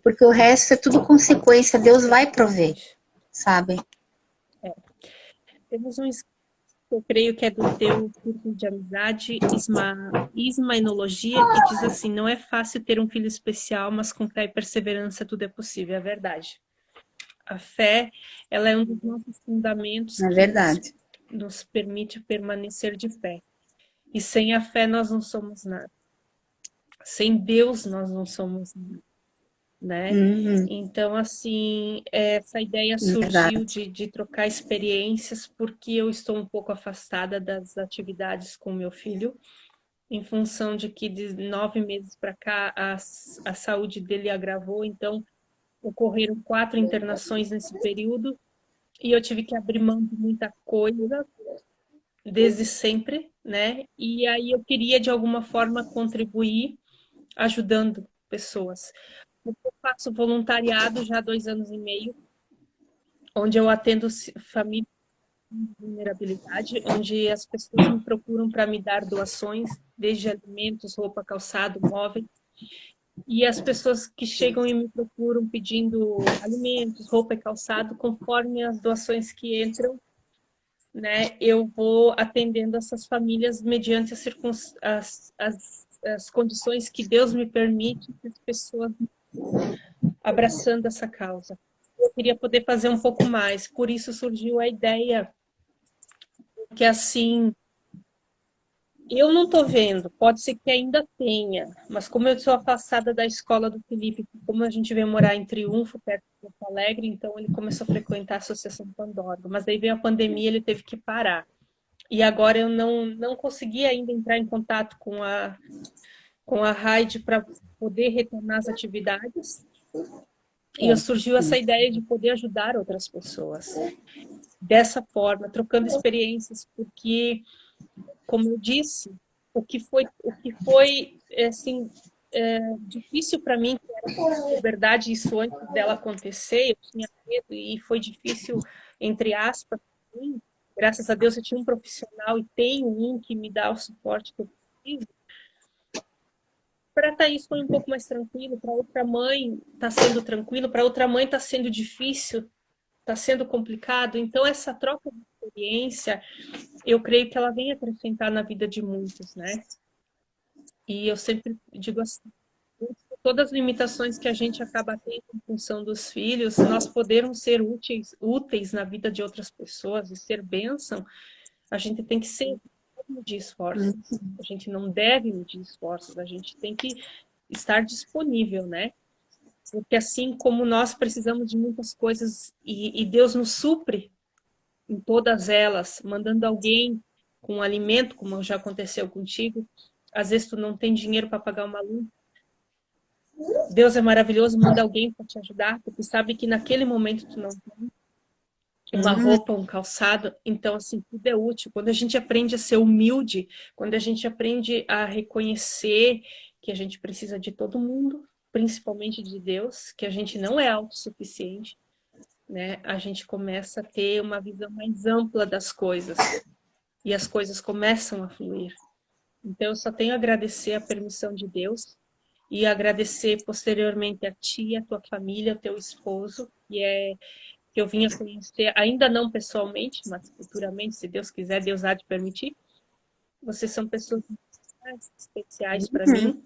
porque o resto é tudo consequência, Deus vai prover, Exatamente. sabe? Temos um escrito que eu creio que é do teu curso de amizade, Ismaenologia, que diz assim: não é fácil ter um filho especial, mas com fé e perseverança tudo é possível. É verdade. A fé, ela é um dos nossos fundamentos É que verdade. nos permite permanecer de pé. E sem a fé nós não somos nada. Sem Deus nós não somos nada, né? Uhum, Então, assim, essa ideia surgiu verdade. de trocar experiências, porque eu estou um pouco afastada das atividades com meu filho, em função de que de 9 meses para cá a saúde dele agravou, então ocorreram 4 internações nesse período e eu tive que abrir mão de muita coisa desde sempre, né? E aí eu queria de alguma forma contribuir ajudando pessoas. Eu faço voluntariado já há 2 anos e meio, onde eu atendo famílias com vulnerabilidade, onde as pessoas me procuram para me dar doações, desde alimentos, roupa, calçado, móveis. E as pessoas que chegam e me procuram pedindo alimentos, roupa e calçado, conforme as doações que entram, né, eu vou atendendo essas famílias mediante as condições que Deus me permite, as pessoas abraçando essa causa. Eu queria poder fazer um pouco mais, por isso surgiu a ideia que assim, eu não estou vendo, pode ser que ainda tenha, mas como eu sou afastada da escola do Felipe, como a gente veio morar em Triunfo, perto de Porto Alegre, então ele começou a frequentar a Associação Pandora, mas daí veio a pandemia, ele teve que parar. E agora eu não consegui ainda entrar em contato com a Raide para poder retornar às atividades. E surgiu essa ideia de poder ajudar outras pessoas dessa forma, trocando experiências, porque, como eu disse, o que foi assim, difícil para mim, que era puberdade, isso antes dela acontecer, eu tinha medo e foi difícil, entre aspas, pra mim. Graças a Deus eu tinha um profissional e tenho um que me dá o suporte que eu preciso. Para a Thaís foi um pouco mais tranquilo, para outra mãe está sendo tranquilo, para outra mãe está sendo difícil, está sendo complicado. Então, essa troca de experiência, eu creio que ela vem acrescentar na vida de muitos, né? E eu sempre digo assim, todas as limitações que a gente acaba tendo em função dos filhos, nós podermos ser úteis na vida de outras pessoas e ser bênção, a gente tem que ser medir esforços. A gente não deve medir esforços, a gente tem que estar disponível, né? Porque assim como nós precisamos de muitas coisas e Deus nos supre em todas elas, mandando alguém com alimento, como já aconteceu contigo, às vezes tu não tem dinheiro para pagar uma luz, Deus é maravilhoso, manda alguém para te ajudar, porque sabe que naquele momento tu não tem uma Uhum. roupa, um calçado, então assim, tudo é útil. Quando a gente aprende a ser humilde, quando a gente aprende a reconhecer que a gente precisa de todo mundo, principalmente de Deus, que a gente não é autossuficiente, né? A gente começa a ter uma visão mais ampla das coisas e as coisas começam a fluir. Então, eu só tenho a agradecer a permissão de Deus e agradecer posteriormente a ti, a tua família, o teu esposo, que eu vim a conhecer, ainda não pessoalmente, mas futuramente, se Deus quiser, Deus há de permitir. Vocês são pessoas especiais para mim.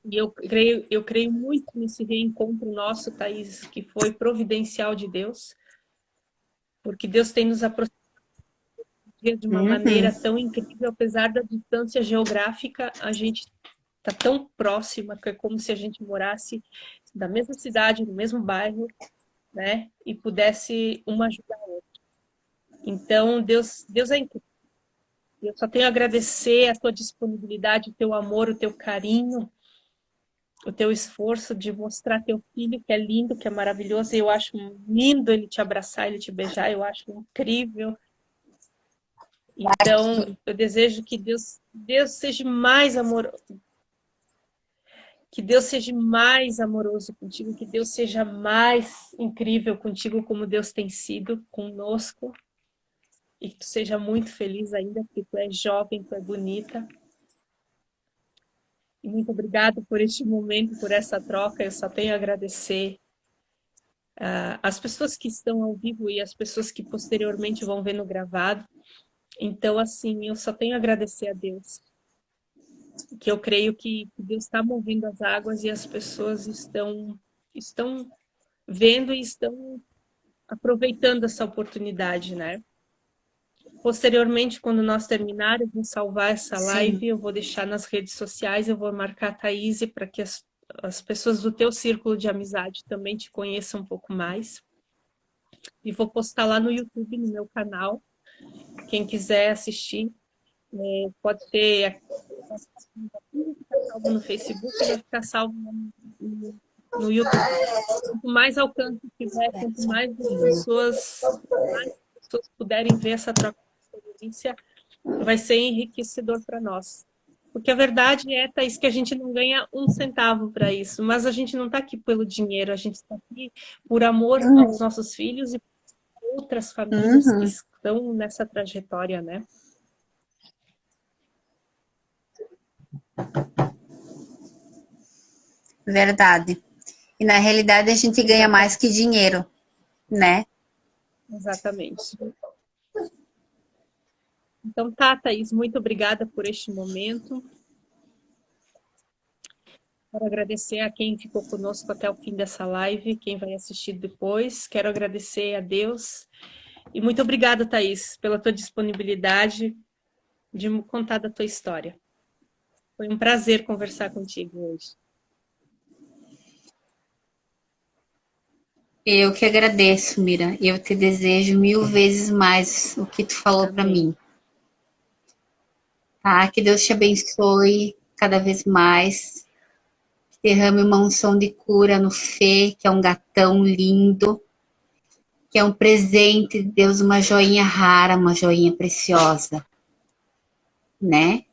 E eu creio muito nesse reencontro nosso, Thaís, que foi providencial de Deus, porque Deus tem nos aproximado de uma maneira tão incrível, apesar da distância geográfica, a gente está tão próxima que é como se a gente morasse da mesma cidade, no mesmo bairro, né? E pudesse uma ajudar a outra. Então, Deus é incrível. Eu só tenho a agradecer a tua disponibilidade, o teu amor, o teu carinho, o teu esforço de mostrar teu filho, que é lindo, que é maravilhoso. Eu acho lindo ele te abraçar, ele te beijar, eu acho incrível. Então, eu desejo que Deus seja mais amoroso, que Deus seja mais amoroso contigo, que Deus seja mais incrível contigo, como Deus tem sido conosco. E que tu seja muito feliz ainda, porque tu é jovem, tu é bonita. E muito obrigada por este momento, por essa troca. Eu só tenho a agradecer as pessoas que estão ao vivo e as pessoas que posteriormente vão ver no gravado. Então, assim, eu só tenho a agradecer a Deus. Que eu creio que Deus está movendo as águas e as pessoas estão vendo e estão aproveitando essa oportunidade, né? Posteriormente, quando nós terminarmos de salvar essa live, eu vou deixar nas redes sociais, eu vou marcar a Thaís para que as pessoas do teu círculo de amizade também te conheçam um pouco mais. E vou postar lá no YouTube, no meu canal. Quem quiser assistir, pode ter ficar salvo no Facebook, vai ficar salvo no YouTube. Quanto mais alcance tiver, quanto mais pessoas puderem ver essa troca de experiência, vai ser enriquecedor para nós. Porque a verdade é, Thaís, que a gente não ganha um centavo para isso, mas a gente não está aqui pelo dinheiro, a gente está aqui por amor aos nossos filhos e outras famílias que estão nessa trajetória, né? Verdade. E na realidade a gente ganha mais que dinheiro, né? Exatamente. Então tá, Thaís, muito obrigada por este momento. Quero agradecer a quem ficou conosco até o fim dessa live, quem vai assistir depois. Quero agradecer a Deus. E muito obrigada, Thaís, pela tua disponibilidade de me contar da tua história. Foi um prazer conversar contigo hoje. Eu que agradeço, Mira. Eu te desejo 1000 vezes mais o que tu falou para mim. Tá? Que Deus te abençoe cada vez mais. Que derrame uma unção de cura no Fê, que é um gatão lindo. Que é um presente de Deus, uma joinha rara, uma joinha preciosa. Né?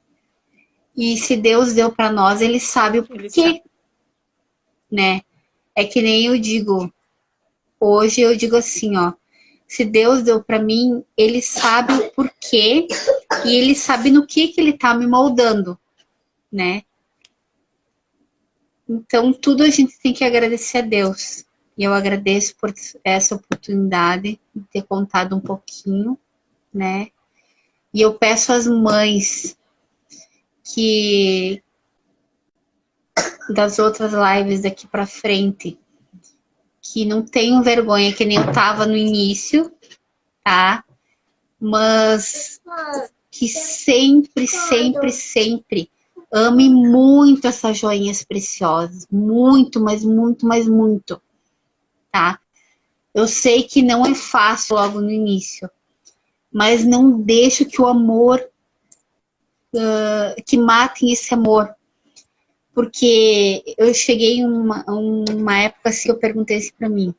E se Deus deu para nós, Ele sabe o porquê. Né? É que nem eu digo... Hoje eu digo assim, ó, se Deus deu para mim, Ele sabe o porquê e Ele sabe no que Ele tá me moldando, né? Então, tudo a gente tem que agradecer a Deus. E eu agradeço por essa oportunidade de ter contado um pouquinho, né? E eu peço às mães que das outras lives daqui para frente, que não tenham vergonha, que nem eu tava no início, tá? Mas que sempre, sempre, sempre ame muito essas joinhas preciosas. Muito, mas muito, mas muito, tá? Eu sei que não é fácil logo no início, mas não deixe que o amor, que matem esse amor. Porque eu cheguei em uma época assim, eu perguntei assim pra mim,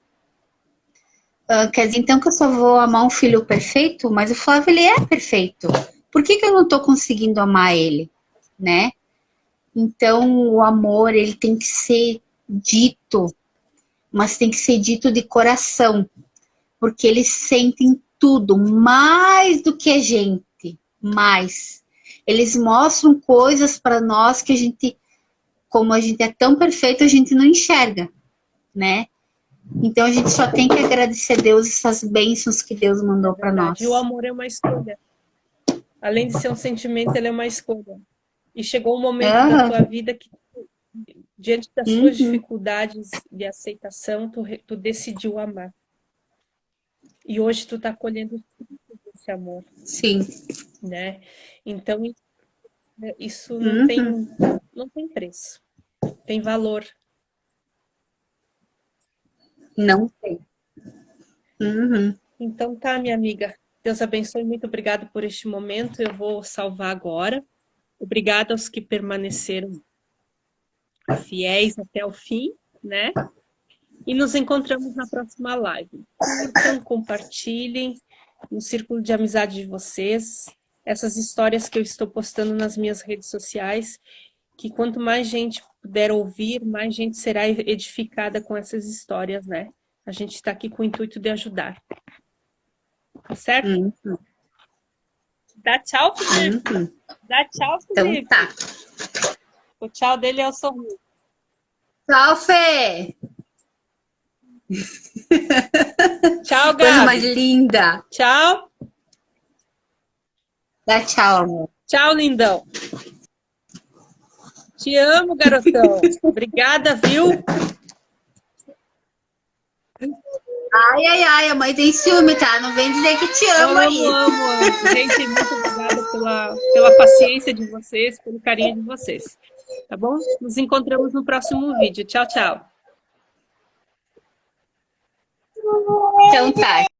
quer dizer, então que eu só vou amar um filho perfeito? Mas o Flávio, ele é perfeito. Por que eu não tô conseguindo amar ele, né? Então, o amor, ele tem que ser dito, mas tem que ser dito de coração. Porque eles sentem tudo, mais do que a gente, mais. Eles mostram coisas para nós que a gente, como a gente é tão perfeito, a gente não enxerga, né? Então a gente só tem que agradecer a Deus essas bênçãos que Deus mandou para nós. E o amor é uma escolha. Além de ser um sentimento, ele é uma escolha. E chegou um momento da tua vida que, diante das suas dificuldades de aceitação, tu decidiu amar. E hoje tu tá colhendo esse amor. Sim. Né? Então, isso não tem preço. Tem valor. Não tem. Então tá, minha amiga. Deus abençoe. Muito obrigada por este momento. Eu vou salvar agora. Obrigada aos que permaneceram fiéis até o fim, né? E nos encontramos na próxima live. Curtam, compartilhem no círculo de amizade de vocês essas histórias que eu estou postando nas minhas redes sociais, que quanto mais gente puder ouvir, mais gente será edificada com essas histórias, né? A gente está aqui com o intuito de ajudar. Tá certo? Dá tchau, Felipe. Dá tchau, Felipe. Então tá. O tchau dele é o sorriso. Tchau, Fê. Tchau, Gabi. Coisa mais linda. Tchau. Dá tchau, amor. Tchau, lindão. Te amo, garotão. Obrigada, viu? Ai, a mãe tem ciúme, tá? Não vem dizer que te amo aí. Amo. Gente, muito obrigada pela paciência de vocês, pelo carinho de vocês. Tá bom? Nos encontramos no próximo vídeo. Tchau, tchau. Então tá.